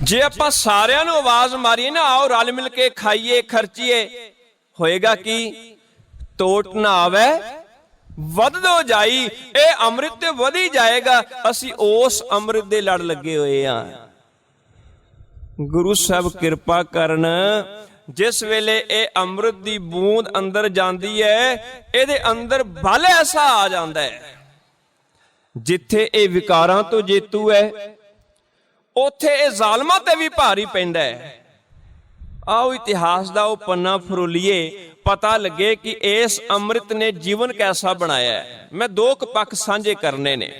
ਜੇ ਆਪਾਂ ਸਾਰਿਆਂ ਨੂੰ ਆਵਾਜ਼ ਮਾਰੀਏ ਨਾ, ਆਓ ਰਲ ਮਿਲ ਕੇ ਖਾਈਏ ਖਰਚੀਏ, ਹੋਏਗਾ ਕੀ? ਤੋਟ ਨਾ ਆਵੇ ਵਧਦੋ ਜਾਈ। ਇਹ ਅੰਮ੍ਰਿਤ ਤੇ ਵਧੀ ਜਾਏਗਾ। ਅਸੀਂ ਉਸ ਅੰਮ੍ਰਿਤ ਦੇ ਲੜ ਲੱਗੇ ਹੋਏ ਆ। ਗੁਰੂ ਸਾਹਿਬ ਕਿਰਪਾ ਕਰਨ, ਜਿਸ ਵੇਲੇ ਇਹ ਅੰਮ੍ਰਿਤ ਦੀ ਬੂੰਦ ਅੰਦਰ ਜਾਂਦੀ ਹੈ, ਇਹਦੇ ਅੰਦਰ ਬਲ ਐਸਾ ਆ ਜਾਂਦਾ ਹੈ, ਜਿੱਥੇ ਇਹ ਵਿਕਾਰਾਂ ਤੋਂ ਜੇਤੂ ਹੈ, ਉੱਥੇ ਇਹ ਜ਼ਾਲਮਾਂ ਤੇ ਵੀ ਭਾਰੀ ਪੈਂਦਾ ਹੈ। ਆਓ ਇਤਿਹਾਸ ਦਾ ਉਹ ਪੰਨਾ ਫਰੋਲੀਏ, ਪਤਾ ਲੱਗੇ ਕਿ ਇਸ ਅੰਮ੍ਰਿਤ ਨੇ ਜੀਵਨ ਕੈਸਾ ਬਣਾਇਆ ਹੈ। ਮੈਂ ਦੋ ਕੁ ਪੱਖ ਸਾਂਝੇ ਕਰਨੇ ਨੇ।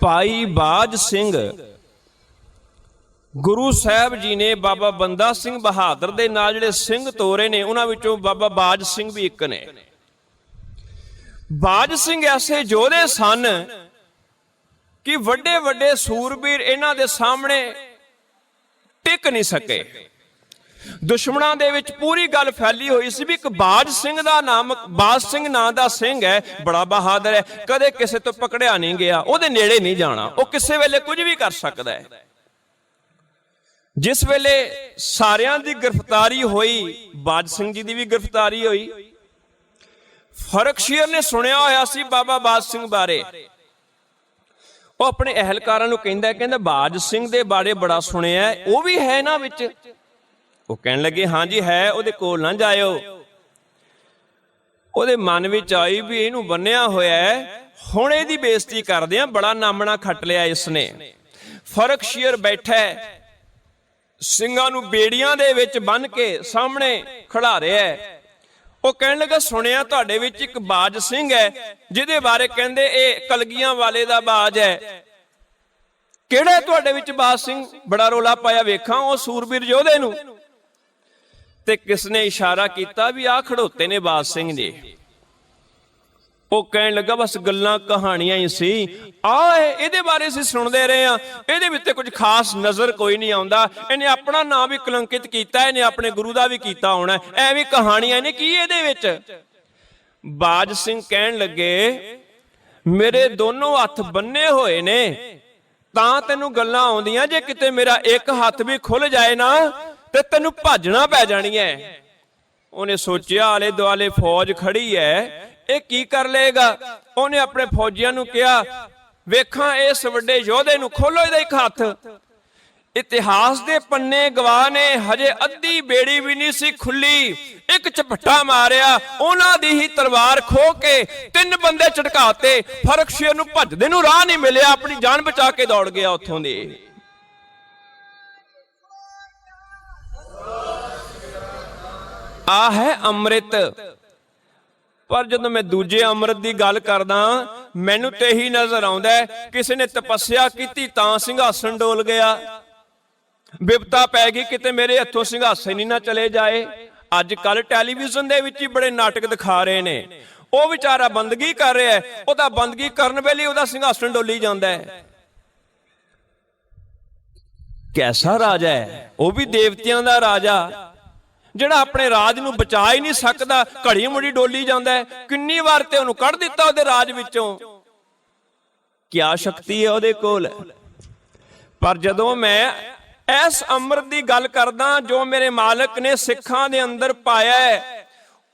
ਭਾਈ ਬਾਜ ਸਿੰਘ, ਗੁਰੂ ਸਾਹਿਬ ਜੀ ਨੇ ਬਾਬਾ ਬੰਦਾ ਸਿੰਘ ਬਹਾਦਰ ਦੇ ਨਾਲ ਜਿਹੜੇ ਸਿੰਘ ਤੋਰੇ ਨੇ, ਉਹਨਾਂ ਵਿੱਚੋਂ ਬਾਬਾ ਬਾਜ ਸਿੰਘ ਵੀ ਇੱਕ ਨੇ। ਬਾਜ ਸਿੰਘ ਐਸੇ ਯੋਧੇ ਸਨ ਕਿ ਵੱਡੇ ਵੱਡੇ ਸੂਰਬੀਰ ਇਹਨਾਂ ਦੇ ਸਾਹਮਣੇ ਟਿਕ ਨਹੀਂ ਸਕੇ। ਦੁਸ਼ਮਣਾਂ ਦੇ ਵਿੱਚ ਪੂਰੀ ਗੱਲ ਫੈਲੀ ਹੋਈ ਸੀ ਵੀ ਇੱਕ ਬਾਜ ਸਿੰਘ ਦਾ ਨਾਮ, ਬਾਜ ਸਿੰਘ ਨਾਂ ਦਾ ਸਿੰਘ ਹੈ, ਬੜਾ ਬਹਾਦਰ ਹੈ, ਕਦੇ ਕਿਸੇ ਤੋਂ ਪਕੜਿਆ ਨਹੀਂ ਗਿਆ, ਉਹਦੇ ਨੇੜੇ ਨਹੀਂ ਜਾਣਾ, ਉਹ ਕਿਸੇ ਵੇਲੇ ਕੁਝ ਵੀ ਕਰ ਸਕਦਾ ਹੈ। ਜਿਸ ਵੇਲੇ ਸਾਰਿਆਂ ਦੀ ਗ੍ਰਿਫਤਾਰੀ ਹੋਈ, ਬਾਜ ਸਿੰਘ ਜੀ ਦੀ ਵੀ ਗ੍ਰਿਫਤਾਰੀ ਹੋਈ। ਫਰਖਸ਼ੀਰ ਨੇ ਸੁਣਿਆ ਹੋਇਆ ਸੀ ਬਾਬਾ ਬਾਜ ਸਿੰਘ ਬਾਰੇ। ਉਹ ਆਪਣੇ ਅਹਿਲਕਾਰਾਂ ਨੂੰ ਕਹਿੰਦਾ ਬਾਜ ਸਿੰਘ ਦੇ ਬਾਰੇ ਬੜਾ ਸੁਣਿਆ, ਉਹ ਵੀ ਹੈ ਨਾ ਵਿੱਚ? ਉਹ ਕਹਿਣ ਲੱਗੇ ਹਾਂਜੀ ਹੈ, ਉਹਦੇ ਕੋਲ ਨਾ ਜਾਇਓ। ਉਹਦੇ ਮਨ ਵਿੱਚ ਆਈ ਵੀ ਇਹਨੂੰ ਬੰਨਿਆ ਹੋਇਆ ਹੈ, ਹੁਣ ਇਹਦੀ ਬੇਇੱਜ਼ਤੀ ਕਰਦੇ ਆ, ਬੜਾ ਨਾਮਣਾ ਖੱਟ ਲਿਆ ਇਸਨੇ। ਫਰਖਸ਼ੀਰ ਬੈਠਾ ਸਿੰਘਾਂ ਨੂੰ ਬੇੜੀਆਂ ਦੇ ਵਿੱਚ ਬੰਨ ਕੇ ਸਾਹਮਣੇ ਖੜਾ ਰਿਹਾ। ਉਹ ਕਹਿਣ ਲੱਗਾ ਸੁਣਿਆ ਤੁਹਾਡੇ ਵਿੱਚ ਇੱਕ ਬਾਜ ਸਿੰਘ ਹੈ, ਜਿਹਦੇ ਬਾਰੇ ਕਹਿੰਦੇ ਇਹ ਕਲਗੀਆਂ ਵਾਲੇ ਦਾ ਬਾਜ ਹੈ। ਕਿਹੜਾ ਤੁਹਾਡੇ ਵਿੱਚ ਬਾਜ ਸਿੰਘ? ਬੜਾ ਰੋਲਾ ਪਾਇਆ, ਵੇਖਾਂ ਉਹ ਸੂਰਬੀਰ ਯੋਧੇ ਨੂੰ। ਤੇ ਕਿਸਨੇ ਇਸ਼ਾਰਾ ਕੀਤਾ ਵੀ ਆਹ ਖੜੋਤੇ ਨੇ ਬਾਜ ਸਿੰਘ ਜੀ। ਉਹ ਕਹਿਣ ਲੱਗਾ ਬਸ ਗੱਲਾਂ ਕਹਾਣੀਆਂ ਹੀ ਸੀ, ਇਹਦੇ ਬਾਰੇ ਅਸੀਂ ਸੁਣਦੇ ਰਹੇ ਆ, ਇਹਦੇ ਵਿੱਚ ਕੁਝ ਖਾਸ ਨਜ਼ਰ ਕੋਈ ਨਹੀਂ ਆਉਂਦਾ। ਇਹਨੇ ਆਪਣਾ ਨਾਮ ਵੀ ਕਲੰਕਿਤ ਕੀਤਾ, ਇਹਨੇ ਆਪਣੇ ਗੁਰੂ ਦਾ ਵੀ ਕੀਤਾ ਹੋਣਾ, ਐਵੇਂ ਕਹਾਣੀਆਂ ਨੇ ਕੀ ਇਹਦੇ ਵਿੱਚ? ਬਾਜ ਸਿੰਘ ਕਹਿਣ ਲੱਗੇ ਮੇਰੇ ਦੋਨੋਂ ਹੱਥ ਬੰਨੇ ਹੋਏ ਨੇ ਤਾਂ ਤੈਨੂੰ ਗੱਲਾਂ ਆਉਂਦੀਆਂ, ਜੇ ਕਿਤੇ ਮੇਰਾ ਇੱਕ ਹੱਥ ਵੀ ਖੁੱਲ ਜਾਏ ਨਾ ਤੇ ਤੈਨੂੰ ਭੱਜਣਾ ਪੈ ਜਾਣੀ ਹੈ। ਉਹਨੇ ਸੋਚਿਆ ਆਲੇ ਦੁਆਲੇ ਫੌਜ ਖੜੀ ਹੈ, ਇਹ ਕੀ ਕਰ ਲਏਗਾ? ਉਹਨੇ ਆਪਣੇ ਫੌਜੀਆਂ ਨੂੰ ਕਿਹਾ ਵੇਖਾਂ ਇਸ ਵੱਡੇ ਯੋਧੇ ਨੂੰ, ਖੋਲੋ ਇਹਦਾ ਇੱਕ ਹੱਥ। ਇਤਿਹਾਸ ਦੇ ਪੰਨੇ ਗਵਾਹ ਨੇ, ਹਜੇ ਅੱਧੀ ਬੇੜੀ ਵੀ ਨਹੀਂ ਸੀ ਖੁੱਲੀ, ਇੱਕ ਝਪੱਟਾ ਮਾਰਿਆ, ਉਹਨਾਂ ਦੀ ਹੀ ਤਲਵਾਰ ਖੋਹ ਕੇ 3 ਬੰਦੇ ਝਟਕਾਤੇ। ਫਰਖਸ਼ੀਰ ਨੂੰ ਭੱਜਦੇ ਨੂੰ ਰਾਹ ਨਹੀਂ ਮਿਲਿਆ, ਆਪਣੀ ਜਾਨ ਬਚਾ ਕੇ ਦੌੜ ਗਿਆ ਉੱਥੋਂ ਦੇ। ਆ ਹੈ ਅੰਮ੍ਰਿਤ। ਪਰ ਜਦੋਂ ਮੈਂ ਦੂਜੇ ਅੰਮ੍ਰਿਤ ਦੀ ਗੱਲ ਕਰਦਾ, ਮੈਨੂੰ ਤੇ ਇਹੀ ਨਜ਼ਰ ਆਉਂਦਾ, ਕਿਸੇ ਨੇ ਤਪੱਸਿਆ ਕੀਤੀ ਤਾਂ ਸਿੰਘਾਸਣ ਡੋਲ ਗਿਆ, ਬਿਪਤਾ ਪੈ ਗਈ ਕਿਤੇ ਮੇਰੇ ਹੱਥੋਂ ਸਿੰਘਾਸਣ ਹੀ ਨਾ ਚਲੇ ਜਾਏ। ਅੱਜ ਕੱਲ ਟੈਲੀਵਿਜ਼ਨ ਦੇ ਵਿੱਚ ਹੀ ਬੜੇ ਨਾਟਕ ਦਿਖਾ ਰਹੇ ਨੇ, ਉਹ ਵਿਚਾਰਾ ਬੰਦਗੀ ਕਰ ਰਿਹਾ ਹੈ, ਉਹਦਾ ਬੰਦਗੀ ਕਰਨ ਵੇਲੇ ਉਹਦਾ ਸਿੰਘਾਸਣ ਡੋਲੀ ਜਾਂਦਾ ਹੈ। ਕੈਸਾ ਰਾਜਾ ਹੈ, ਉਹ ਵੀ ਦੇਵਤਿਆਂ ਦਾ ਰਾਜਾ, ਜਿਹੜਾ ਆਪਣੇ ਰਾਜ ਨੂੰ ਬਚਾ ਹੀ ਨਹੀਂ ਸਕਦਾ, ਘੜੀ ਮੁੜੀ ਡੋਲੀ ਜਾਂਦਾ ਹੈ। ਕਿੰਨੀ ਵਾਰ ਤੇ ਉਹਨੂੰ ਕੱਢ ਦਿੱਤਾ ਉਹਦੇ ਰਾਜ ਵਿੱਚੋਂ। ਕਿਆ ਸ਼ਕਤੀ ਹੈ ਉਹਦੇ ਕੋਲ। ਪਰ ਜਦੋਂ ਮੈਂ ਇਸ ਅੰਮ੍ਰਿਤ ਦੀ ਗੱਲ ਕਰਦਾ ਜੋ ਮੇਰੇ ਮਾਲਕ ਨੇ ਸਿੱਖਾਂ ਦੇ ਅੰਦਰ ਪਾਇਆ,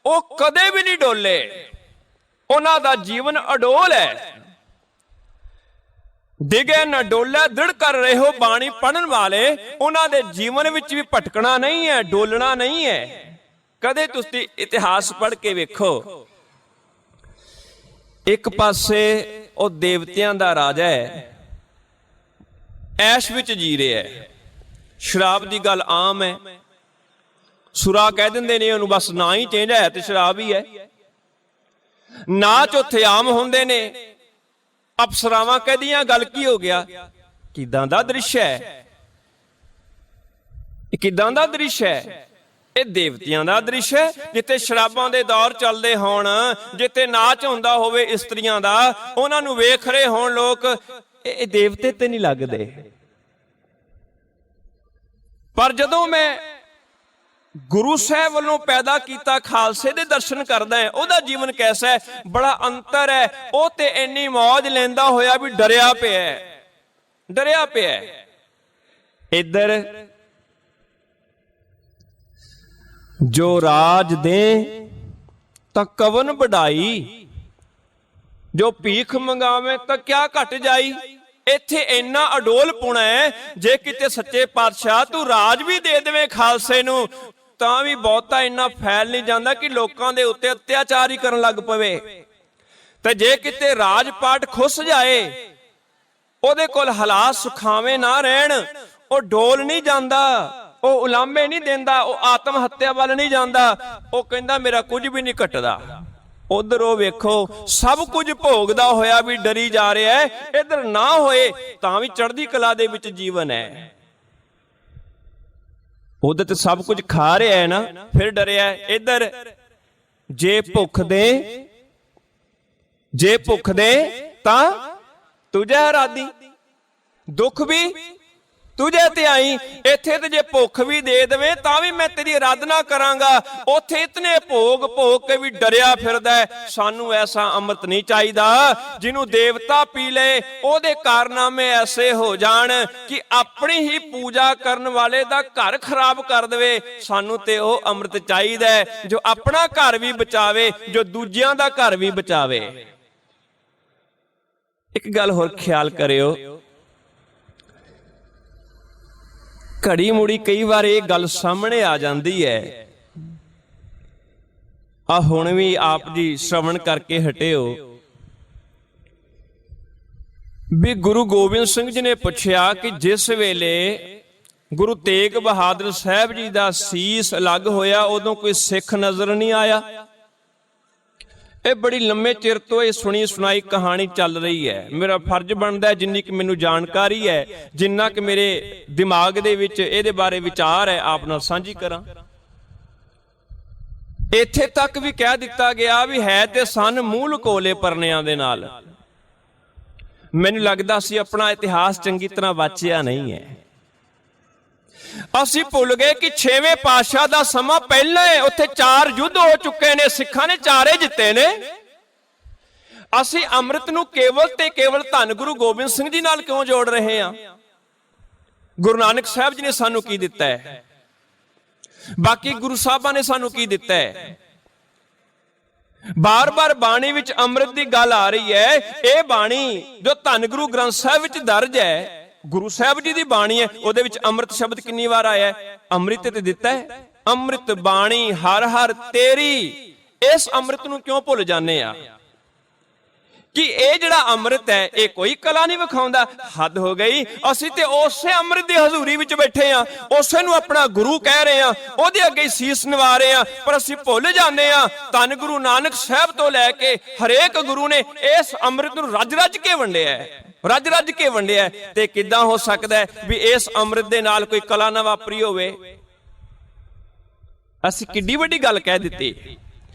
ਉਹ ਕਦੇ ਵੀ ਨਹੀਂ ਡੋਲੇ, ਉਹਨਾਂ ਦਾ ਜੀਵਨ ਅਡੋਲ ਹੈ। ਡਿਗੇ ਨਾ ਡੋਲੇ ਦ੍ਰਿੜ ਕਰ ਰਹੇ ਹੋ ਬਾਣੀ ਪੜਨ ਵਾਲੇ, ਉਹਨਾਂ ਦੇ ਜੀਵਨ ਵਿੱਚ ਵੀ ਭਟਕਣਾ ਨਹੀਂ ਹੈ, ਡੋਲਣਾ ਨਹੀਂ ਹੈ। ਕਦੇ ਤੁਸੀਂ ਇਤਿਹਾਸ ਪੜ੍ਹ ਕੇ ਵੇਖੋ। ਇੱਕ ਪਾਸੇ ਉਹ ਦੇਵਤਿਆਂ ਦਾ ਰਾਜਾ ਹੈ, ਐਸ਼ ਵਿੱਚ ਜੀ ਰਿਹਾ ਹੈ, ਸ਼ਰਾਬ ਦੀ ਗੱਲ ਆਮ ਹੈ, ਸੁਰਾ ਕਹਿ ਦਿੰਦੇ ਨੇ ਉਹਨੂੰ, ਬਸ ਨਾ ਹੀ ਚੇਂਜ ਹੈ ਤੇ ਸ਼ਰਾਬ ਹੀ ਹੈ। ਨਾਚ ਉੱਥੇ ਆਮ ਹੁੰਦੇ ਨੇ, ਅਪਸਰਾਵਾਂ ਕਹਦੀਆਂ ਗੱਲ ਕੀ ਹੋ ਗਿਆ। ਕਿਦਾਂ ਦਾ ਦ੍ਰਿਸ਼ ਹੈ, ਇਹ ਕਿਦਾਂ ਦਾ ਦ੍ਰਿਸ਼ ਹੈ। ਇਹ ਦੇਵਤਿਆਂ ਦਾ ਦ੍ਰਿਸ਼ ਹੈ, ਜਿੱਥੇ ਸ਼ਰਾਬਾਂ ਦੇ ਦੌਰ ਚੱਲਦੇ ਹੋਣ, ਜਿੱਥੇ ਨਾਚ ਹੁੰਦਾ ਹੋਵੇ ਇਸਤਰੀਆਂ ਦਾ, ਉਹਨਾਂ ਨੂੰ ਵੇਖ ਰਹੇ ਹੋਣ ਲੋਕ, ਇਹ ਦੇਵਤੇ ਤੇ ਨਹੀਂ ਲੱਗਦੇ। ਪਰ ਜਦੋਂ ਮੈਂ ਗੁਰੂ ਸਾਹਿਬ ਵੱਲੋਂ ਪੈਦਾ ਕੀਤਾ ਖਾਲਸੇ ਦੇ ਦਰਸ਼ਨ ਕਰਦਾ ਹੈ, ਉਹਦਾ ਜੀਵਨ ਕੈਸਾ ਹੈ, ਬੜਾ ਅੰਤਰ ਹੈ। ਉਹ ਤੇ ਇੰਨੀ ਮੌਜ ਲੈਂਦਾ ਹੋਇਆ ਵੀ ਡਰਿਆ ਪਿਆ, ਡਰਿਆ ਪਿਆ। ਇੱਧਰ ਜੋ ਰਾਜ ਦੇ ਤਾਂ ਕਵਨ ਵਡਾਈ, ਜੋ ਭੀਖ ਮੰਗਾਵੇ ਤਾਂ ਕਿਆ ਘਟ ਜਾਈ। ਇੱਥੇ ਇੰਨਾ ਅਡੋਲ ਪੁਣਾ ਹੈ, ਜੇ ਕਿਤੇ ਸੱਚੇ ਪਾਤਸ਼ਾਹ ਤੂੰ ਰਾਜ ਵੀ ਦੇ ਦੇਵੇਂ ਖਾਲਸੇ ਨੂੰ, ਤਾਂ ਵੀ ਬਹੁਤਾ ਇੰਨਾ ਫੈਲ ਨਹੀਂ ਜਾਂਦਾ ਕਿ ਲੋਕਾਂ ਦੇ ਉੱਤੇ ਅਤਿਆਚਾਰ ਹੀ ਕਰਨ ਲੱਗ ਪਵੇ। ਤੇ ਜੇ ਕਿਤੇ ਰਾਜ ਪਾਟ ਖੁੱਸ ਜਾਏ, ਉਹਦੇ ਕੋਲ ਹਾਲਾਤ ਸੁਖਾਵੇਂ ਨਾ ਰਹਿਣ, ਉਹ ਡੋਲ ਨਹੀਂ ਜਾਂਦਾ, ਉਹ ਉਲਾਮੇ ਨਹੀਂ ਦਿੰਦਾ, ਉਹ ਆਤਮ ਹੱਤਿਆ ਵੱਲ ਨਹੀਂ ਜਾਂਦਾ। ਉਹ ਕਹਿੰਦਾ ਮੇਰਾ ਕੁਝ ਵੀ ਨਹੀਂ ਘਟਦਾ। ਉਧਰ ਉਹ ਵੇਖੋ ਸਭ ਕੁਝ ਭੋਗਦਾ ਹੋਇਆ ਵੀ ਡਰੀ ਜਾ ਰਿਹਾ ਹੈ, ਇਧਰ ਨਾ ਹੋਏ ਤਾਂ ਵੀ ਚੜ੍ਹਦੀ ਕਲਾ ਦੇ ਵਿੱਚ ਜੀਵਨ ਹੈ। ਉਹਦੇ ਤੇ ਸਭ ਕੁਝ ਖਾ ਰਿਹਾ ਹੈ ਨਾ, ਫਿਰ ਡਰਿਆ। ਇੱਧਰ ਜੇ ਭੁੱਖ ਦੇ ਤਾਂ ਤੁਝੇ ਰਾਦੀ, ਦੁੱਖ ਵੀ ਤੁਝੇ ਤੇ ਆਈ। ਇੱਥੇ ਤੇ ਜੇ ਭੁੱਖ ਵੀ ਦੇ ਦੇਵੇ ਤਾਂ ਵੀ ਮੈਂ ਤੇਰੀ ਆਰਾਧਨਾ ਕਰਾਂਗਾ। ਉੱਥੇ ਇਤਨੇ ਭੋਗ ਕੇ ਵੀ ਡਰਿਆ ਫਿਰਦਾ। ਸਾਨੂੰ ਐਸਾ ਅੰਮ੍ਰਿਤ ਨਹੀਂ ਚਾਹੀਦਾ ਜਿਹਨੂੰ ਦੇਵਤਾ ਪੀ ਲਏ, ਉਹਦੇ ਕਾਰਨਾਮੇ ਐਸੇ ਹੋ ਜਾਣ ਕਿ ਆਪਣੀ ਹੀ ਪੂਜਾ ਕਰਨ ਵਾਲੇ ਦਾ ਘਰ ਖਰਾਬ ਕਰ ਦੇਵੇ। ਸਾਨੂੰ ਤੇ ਉਹ ਅੰਮ੍ਰਿਤ ਚਾਹੀਦਾ ਜੋ ਆਪਣਾ ਘਰ ਵੀ ਬਚਾਵੇ, ਜੋ ਦੂਜਿਆਂ ਦਾ ਘਰ ਵੀ ਬਚਾਵੇ। ਇੱਕ ਗੱਲ ਹੋਰ ਖਿਆਲ ਕਰਿਓ, ਘੜੀ ਮੁੜੀ ਕਈ ਵਾਰ ਇਹ ਗੱਲ ਸਾਹਮਣੇ ਆ ਜਾਂਦੀ ਹੈ, ਆ ਹੁਣ ਵੀ ਆਪ ਜੀ ਸ਼ਰਵਣ ਕਰਕੇ ਹਟਿਓ ਵੀ ਗੁਰੂ ਗੋਬਿੰਦ ਸਿੰਘ ਜੀ ਨੇ ਪੁੱਛਿਆ ਕਿ ਜਿਸ ਵੇਲੇ ਗੁਰੂ ਤੇਗ ਬਹਾਦਰ ਸਾਹਿਬ ਜੀ ਦਾ ਸੀਸ ਅਲੱਗ ਹੋਇਆ, ਉਦੋਂ ਕੋਈ ਸਿੱਖ ਨਜ਼ਰ ਨਹੀਂ ਆਇਆ। ਇਹ ਬੜੀ ਲੰਮੇ ਚਿਰ ਤੋਂ ਇਹ ਸੁਣੀ ਸੁਣਾਈ ਕਹਾਣੀ ਚੱਲ ਰਹੀ ਹੈ। ਮੇਰਾ ਫਰਜ਼ ਬਣਦਾ ਜਿੰਨੀ ਕਿ ਮੈਨੂੰ ਜਾਣਕਾਰੀ ਹੈ, ਜਿੰਨਾ ਕਿ ਮੇਰੇ ਦਿਮਾਗ ਦੇ ਵਿੱਚ ਇਹਦੇ ਬਾਰੇ ਵਿਚਾਰ ਹੈ, ਆਪ ਨਾਲ ਸਾਂਝੀ ਕਰਾਂ। ਇੱਥੇ ਤੱਕ ਵੀ ਕਹਿ ਦਿੱਤਾ ਗਿਆ ਵੀ ਹੈ ਤੇ ਸਨ ਮੂੰਹ ਲਕੋਲੇ ਪਰਨਿਆਂ ਦੇ ਨਾਲ। ਮੈਨੂੰ ਲੱਗਦਾ ਸੀ ਆਪਣਾ ਇਤਿਹਾਸ ਚੰਗੀ ਤਰ੍ਹਾਂ ਵਾਚਿਆ ਨਹੀਂ ਹੈ। ਅਸੀਂ ਭੁੱਲ ਗਏ ਕਿ 6ਵੇਂ ਪਾਤਸ਼ਾਹ ਦਾ ਸਮਾਂ ਪਹਿਲਾਂ ਹੈ, ਉੱਥੇ 4 ਯੁੱਧ ਹੋ ਚੁੱਕੇ ਨੇ, ਸਿੱਖਾਂ ਨੇ 4 ਜਿੱਤੇ ਨੇ। ਅਸੀਂ ਅੰਮ੍ਰਿਤ ਨੂੰ ਕੇਵਲ ਤੇ ਕੇਵਲ ਧੰਨ ਗੁਰੂ ਗੋਬਿੰਦ ਸਿੰਘ ਜੀ ਨਾਲ ਕਿਉਂ ਜੋੜ ਰਹੇ ਹਾਂ? ਗੁਰੂ ਨਾਨਕ ਸਾਹਿਬ ਜੀ ਨੇ ਸਾਨੂੰ ਕੀ ਦਿੱਤਾ ਹੈ? ਬਾਕੀ ਗੁਰੂ ਸਾਹਿਬਾਂ ਨੇ ਸਾਨੂੰ ਕੀ ਦਿੱਤਾ ਹੈ? ਬਾਰ-ਬਾਰ ਬਾਣੀ ਵਿੱਚ ਅੰਮ੍ਰਿਤ ਦੀ ਗੱਲ ਆ ਰਹੀ ਹੈ। ਇਹ ਬਾਣੀ ਜੋ ਧੰਨ ਗੁਰੂ ਗ੍ਰੰਥ ਸਾਹਿਬ ਵਿੱਚ ਦਰਜ ਹੈ, ਗੁਰੂ ਸਾਹਿਬ ਜੀ ਦੀ ਬਾਣੀ ਹੈ, ਉਹਦੇ ਵਿੱਚ ਅੰਮ੍ਰਿਤ ਸ਼ਬਦ ਕਿੰਨੀ ਵਾਰ ਆਇਆ ਹੈ? ਅੰਮ੍ਰਿਤ ਤੇ ਦਿੱਤਾ ਹੈ, ਅੰਮ੍ਰਿਤ ਬਾਣੀ ਹਰ ਹਰ ਤੇਰੀ। ਇਸ ਅੰਮ੍ਰਿਤ ਨੂੰ ਕਿਉਂ ਭੁੱਲ ਜਾਂਦੇ ਆ ਕਿ ਇਹ ਜਿਹੜਾ ਅੰਮ੍ਰਿਤ ਹੈ ਇਹ ਕੋਈ ਕਲਾ ਨਹੀਂ ਵਿਖਾਉਂਦਾ? ਹੱਦ ਹੋ ਗਈ। ਅਸੀਂ ਤੇ ਉਸੇ ਅੰਮ੍ਰਿਤ ਦੀ ਹਜ਼ੂਰੀ ਵਿੱਚ ਬੈਠੇ ਆ, ਉਸੇ ਨੂੰ ਆਪਣਾ ਗੁਰੂ ਕਹਿ ਰਹੇ ਆ, ਉਹਦੇ ਅੱਗੇ ਸੀਸ ਨਿਵਾ ਰਹੇ ਆ, ਪਰ ਅਸੀਂ ਭੁੱਲ ਜਾਂਦੇ ਆ ਧੰਨ ਗੁਰੂ ਨਾਨਕ ਸਾਹਿਬ ਤੋਂ ਲੈ ਕੇ ਹਰੇਕ ਗੁਰੂ ਨੇ ਇਸ ਅੰਮ੍ਰਿਤ ਨੂੰ ਰੱਜ ਰੱਜ ਕੇ ਵੰਡਿਆ ਹੈ, ਰੱਜ ਰੱਜ ਕੇ ਵੰਡਿਆ। ਤੇ ਕਿੱਦਾਂ ਹੋ ਸਕਦਾ ਹੈ ਵੀ ਇਸ ਅੰਮ੍ਰਿਤ ਦੇ ਨਾਲ ਕੋਈ ਕਲਾ ਨਾ ਵਾਪਰੀ ਹੋਵੇ? ਅਸੀਂ ਕਿੱਡੀ ਵੱਡੀ ਗੱਲ ਕਹਿ ਦਿੱਤੀ,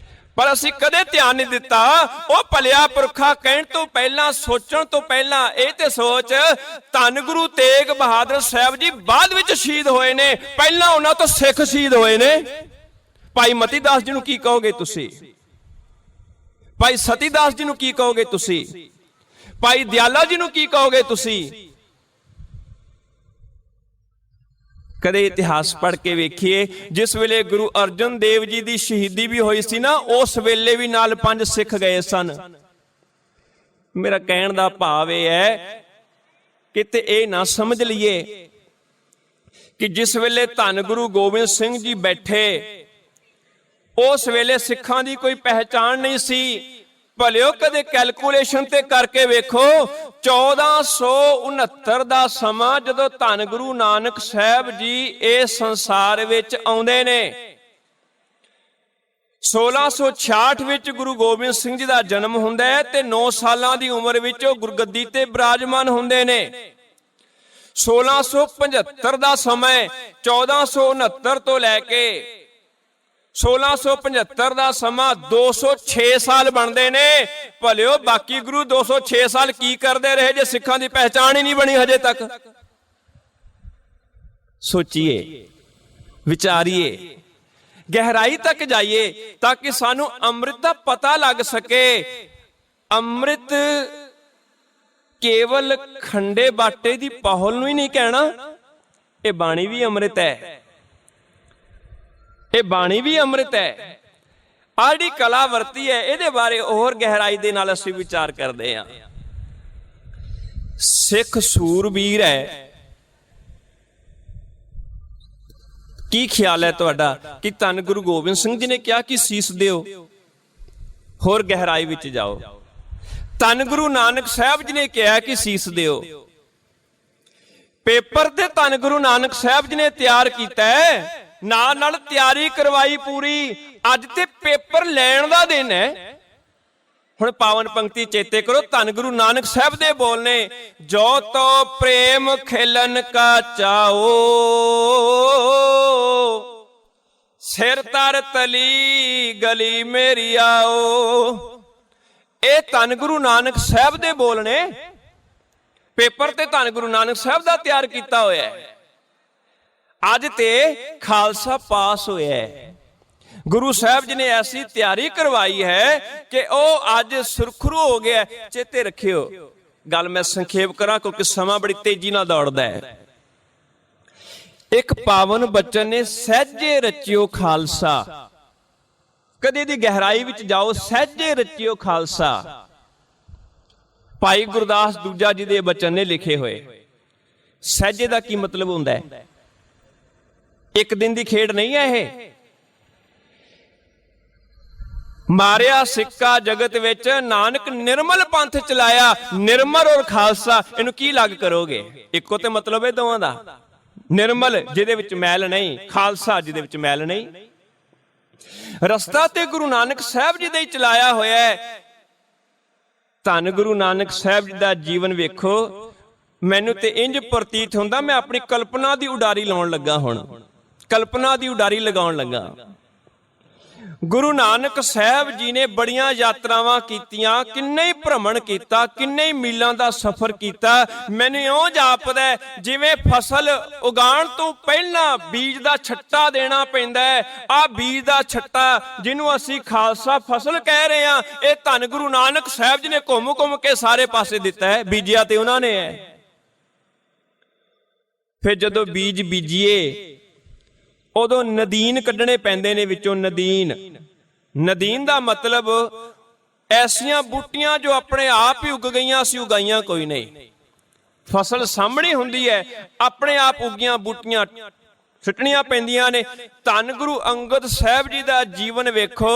ਪਰ ਅਸੀਂ ਕਦੇ ਧਿਆਨ ਨਹੀਂ ਦਿੱਤਾ। ਉਹ ਭਲਿਆ ਪੁਰਖਾ ਕਹਿਣ ਤੋਂ ਪਹਿਲਾਂ, ਸੋਚਣ ਤੋਂ ਪਹਿਲਾਂ ਇਹ ਤੇ ਸੋਚ, ਧੰਨ ਗੁਰੂ ਤੇਗ ਬਹਾਦਰ ਸਾਹਿਬ ਜੀ ਬਾਅਦ ਵਿੱਚ ਸ਼ਹੀਦ ਹੋਏ ਨੇ, ਪਹਿਲਾਂ ਉਹਨਾਂ ਤੋਂ ਸਿੱਖ ਸ਼ਹੀਦ ਹੋਏ ਨੇ। ਭਾਈ ਮਤੀ ਦਾਸ ਜੀ ਨੂੰ ਕੀ ਕਹੋਗੇ ਤੁਸੀਂ? ਭਾਈ ਸਤੀ ਦਾਸ ਜੀ ਨੂੰ ਕੀ ਕਹੋਗੇ ਤੁਸੀਂ? ਭਾਈ ਦਿਆਲਾ ਜੀ ਨੂੰ ਕੀ ਕਹੋਗੇ ਤੁਸੀਂ? ਕਦੇ ਇਤਿਹਾਸ ਪੜ੍ਹ ਕੇ ਵੇਖੀਏ, ਜਿਸ ਵੇਲੇ ਗੁਰੂ ਅਰਜਨ ਦੇਵ ਜੀ ਦੀ ਸ਼ਹੀਦੀ ਵੀ ਹੋਈ ਸੀ ਨਾ, ਉਸ ਵੇਲੇ ਵੀ ਨਾਲ 5 ਸਿੱਖ ਗਏ ਸਨ। ਮੇਰਾ ਕਹਿਣ ਦਾ ਭਾਵ ਇਹ ਹੈ, ਕਿਤੇ ਇਹ ਨਾ ਸਮਝ ਲਈਏ ਕਿ ਜਿਸ ਵੇਲੇ ਧੰਨ ਗੁਰੂ ਗੋਬਿੰਦ ਸਿੰਘ ਜੀ ਬੈਠੇ, ਉਸ ਵੇਲੇ ਸਿੱਖਾਂ ਦੀ ਕੋਈ ਪਹਿਚਾਣ ਨਹੀਂ ਸੀ। ਭਲਿਓ ਕਦੇ ਕੈਲਕੂਲੇਸ਼ਨ ਤੇ ਕਰਕੇ ਵੇਖੋ, 1469 ਦਾ ਸਮਾਂ ਜਦੋਂ ਧੰਨ ਗੁਰੂ ਨਾਨਕ ਸਾਹਿਬ ਜੀ ਇਸ ਸੰਸਾਰ ਵਿੱਚ ਆਉਂਦੇ ਨੇ, 1666 ਵਿੱਚ ਗੁਰੂ ਗੋਬਿੰਦ ਸਿੰਘ ਜੀ ਦਾ ਜਨਮ ਹੁੰਦਾ ਹੈ ਤੇ 9 ਸਾਲਾਂ ਦੀ ਉਮਰ ਵਿੱਚ ਉਹ ਗੁਰਗੱਦੀ ਤੇ ਬਿਰਾਜਮਾਨ ਹੁੰਦੇ ਨੇ। 1675 ਦਾ ਸਮਾਂ, 1469 ਤੋਂ ਲੈ ਕੇ 1675 ਦਾ ਸਮਾਂ 206 ਸਾਲ ਬਣਦੇ ਨੇ। ਭਲਿਓ ਬਾਕੀ ਗੁਰੂ 206 ਸਾਲ ਕੀ ਕਰਦੇ ਰਹੇ ਜੇ ਸਿੱਖਾਂ ਦੀ ਪਹਿਚਾਣ ਹੀ ਨਹੀਂ ਬਣੀ ਹਜੇ ਤੱਕ? ਸੋਚੀਏ, ਵਿਚਾਰੀਏ, ਗਹਿਰਾਈ ਤੱਕ ਜਾਈਏ ਤਾਂ ਕਿ ਸਾਨੂੰ ਅੰਮ੍ਰਿਤ ਦਾ ਪਤਾ ਲੱਗ ਸਕੇ। ਅੰਮ੍ਰਿਤ ਕੇਵਲ ਖੰਡੇ ਬਾਟੇ ਦੀ ਪਹੁਲ ਨੂੰ ਹੀ ਨਹੀਂ ਕਹਿਣਾ, ਇਹ ਬਾਣੀ ਵੀ ਅੰਮ੍ਰਿਤ ਹੈ, ਇਹ ਬਾਣੀ ਵੀ ਅੰਮ੍ਰਿਤ ਹੈ। ਆਹ ਜਿਹੜੀ ਕਲਾ ਵਰਤੀ ਹੈ, ਇਹਦੇ ਬਾਰੇ ਹੋਰ ਗਹਿਰਾਈ ਦੇ ਨਾਲ ਅਸੀਂ ਵਿਚਾਰ ਕਰਦੇ ਹਾਂ। ਸਿੱਖ ਸੂਰਬੀਰ ਹੈ, ਕੀ ਖਿਆਲ ਹੈ ਤੁਹਾਡਾ ਕਿ ਧੰਨ ਗੁਰੂ ਗੋਬਿੰਦ ਸਿੰਘ ਜੀ ਨੇ ਕਿਹਾ ਕਿ ਸੀਸ ਦਿਓ? ਹੋਰ ਗਹਿਰਾਈ ਵਿੱਚ ਜਾਓ। ਧੰਨ ਗੁਰੂ ਨਾਨਕ ਸਾਹਿਬ ਜੀ ਨੇ ਕਿਹਾ ਕਿ ਸੀਸ ਦਿਓ। ਪੇਪਰ ਤੇ ਧੰਨ ਗੁਰੂ ਨਾਨਕ ਸਾਹਿਬ ਜੀ ਨੇ ਤਿਆਰ ਕੀਤਾ ਹੈ, ਨਾਲ ਨਾਲ ਤਿਆਰੀ ਕਰਵਾਈ ਪੂਰੀ। ਅੱਜ ਤੇ ਪੇਪਰ ਲੈਣ ਦਾ ਦਿਨ ਹੈ। ਹੁਣ ਪਾਵਨ ਪੰਕਤੀ ਚੇਤੇ ਕਰੋ, ਧੰਨ ਗੁਰੂ ਨਾਨਕ ਸਾਹਿਬ ਦੇ ਬੋਲ ਨੇ, ਜੋ ਤੋ ਪ੍ਰੇਮ ਖੇਲਨ ਕਾ ਚਾਓ, ਸਿਰ ਤਰ ਤਲੀ ਗਲੀ ਮੇਰੀ ਆਓ। ਇਹ ਧੰਨ ਗੁਰੂ ਨਾਨਕ ਸਾਹਿਬ ਦੇ ਬੋਲ ਨੇ। ਪੇਪਰ ਤੇ ਧੰਨ ਗੁਰੂ ਨਾਨਕ ਸਾਹਿਬ ਦਾ ਤਿਆਰ ਕੀਤਾ ਹੋਇਆ ਹੈ। ਅੱਜ ਤੇ ਖਾਲਸਾ ਪਾਸ ਹੋਇਆ ਹੈ। ਗੁਰੂ ਸਾਹਿਬ ਜੀ ਨੇ ਐਸੀ ਤਿਆਰੀ ਕਰਵਾਈ ਹੈ ਕਿ ਉਹ ਅੱਜ ਸੁਰਖਰੂ ਹੋ ਗਿਆ। ਚੇਤੇ ਰੱਖਿਓ, ਗੱਲ ਮੈਂ ਸੰਖੇਪ ਕਰਾਂ ਕਿਉਂਕਿ ਸਮਾਂ ਬੜੀ ਤੇਜ਼ੀ ਨਾਲ ਦੌੜਦਾ ਹੈ। ਇੱਕ ਪਾਵਨ ਬਚਨ ਨੇ, ਸਹਿਜੇ ਰਚਿਓ ਖਾਲਸਾ। ਕਦੇ ਦੀ ਗਹਿਰਾਈ ਵਿੱਚ ਜਾਓ, ਸਹਿਜੇ ਰਚਿਓ ਖਾਲਸਾ। ਭਾਈ ਗੁਰਦਾਸ ਦੂਜਾ ਜੀ ਦੇ ਬਚਨ ਨੇ ਲਿਖੇ ਹੋਏ। ਸਹਿਜੇ ਦਾ ਕੀ ਮਤਲਬ ਹੁੰਦਾ ਹੈ? ਇੱਕ ਦਿਨ ਦੀ ਖੇਡ ਨਹੀਂ ਹੈ ਇਹ। ਮਾਰਿਆ ਸਿੱਕਾ ਜਗਤ ਵਿੱਚ, ਨਾਨਕ ਨਿਰਮਲ ਪੰਥ ਚਲਾਇਆ। ਨਿਰਮਲ ਔਰ ਖਾਲਸਾ, ਇਹਨੂੰ ਕੀ ਲੱਗ ਕਰੋਗੇ? ਇੱਕੋ ਤੇ ਮਤਲਬ ਹੈ ਦੋਵਾਂ ਦਾ। ਨਿਰਮਲ ਜਿਹਦੇ ਵਿੱਚ ਮੈਲ ਨਹੀਂ, ਖਾਲਸਾ ਜਿਹਦੇ ਵਿੱਚ ਮੈਲ ਨਹੀਂ। ਰਸਤਾ ਤੇ ਗੁਰੂ ਨਾਨਕ ਸਾਹਿਬ ਜੀ ਦਾ ਹੀ ਚਲਾਇਆ ਹੋਇਆ ਹੈ। ਧੰਨ ਗੁਰੂ ਨਾਨਕ ਸਾਹਿਬ ਜੀ ਦਾ ਜੀਵਨ ਵੇਖੋ, ਮੈਨੂੰ ਤੇ ਇੰਜ ਪ੍ਰਤੀਤ ਹੁੰਦਾ ਮੈਂ ਆਪਣੀ ਕਲਪਨਾ ਦੀ ਉਡਾਰੀ ਲਾਉਣ ਲੱਗਾ। ਹੁਣ ਕਲਪਨਾ ਦੀ ਉਡਾਰੀ ਲਗਾਉਣ ਲੱਗਾ। ਗੁਰੂ ਨਾਨਕ ਸਾਹਿਬ ਜੀ ਨੇ ਬੜੀਆਂ ਯਾਤਰਾਵਾਂ ਕੀਤੀਆਂ, ਕਿੰਨੇ ਹੀ ਭ੍ਰਮਣ ਕੀਤਾ, ਕਿੰਨੇ ਹੀ ਮੀਲਾਂ ਦਾ ਸਫ਼ਰ ਕੀਤਾ। ਮੈਨੂੰ ਇਉਂ ਜਾਪਦਾ ਜਿਵੇਂ ਫਸਲ ਉਗਾਉਣ ਤੋਂ ਪਹਿਲਾਂ ਬੀਜ ਦਾ ਛੱਟਾ ਦੇਣਾ ਪੈਂਦਾ ਹੈ। ਆਹ ਬੀਜ ਦਾ ਛੱਟਾ ਜਿਹਨੂੰ ਅਸੀਂ ਖਾਲਸਾ ਫਸਲ ਕਹਿ ਰਹੇ ਹਾਂ, ਇਹ ਧੰਨ ਗੁਰੂ ਨਾਨਕ ਸਾਹਿਬ ਜੀ ਨੇ ਘੁੰਮ ਘੁੰਮ ਕੇ ਸਾਰੇ ਪਾਸੇ ਦਿੱਤਾ ਹੈ। ਬੀਜਿਆ ਤੇ ਉਹਨਾਂ ਨੇ ਹੈ। ਫਿਰ ਜਦੋਂ ਬੀਜ ਬੀਜੀਏ ਉਦੋਂ ਨਦੀਨ ਕੱਢਣੇ ਪੈਂਦੇ ਨੇ ਵਿੱਚੋਂ। ਨਦੀਨ ਦਾ ਮਤਲਬ ਐਸੀਆਂ ਬੂਟੀਆਂ ਜੋ ਆਪਣੇ ਆਪ ਹੀ ਉੱਗ ਗਈਆਂ, ਅਸੀਂ ਉਗਾਈਆਂ ਕੋਈ ਨਹੀਂ। ਫਸਲ ਸਾਹਮਣੀ ਹੁੰਦੀ ਹੈ, ਆਪਣੇ ਆਪ ਉੱਗੀਆਂ ਬੂਟੀਆਂ ਸਿੱਟਣੀਆਂ ਪੈਂਦੀਆਂ ਨੇ। ਧੰਨ ਗੁਰੂ ਅੰਗਦ ਸਾਹਿਬ ਜੀ ਦਾ ਜੀਵਨ ਵੇਖੋ।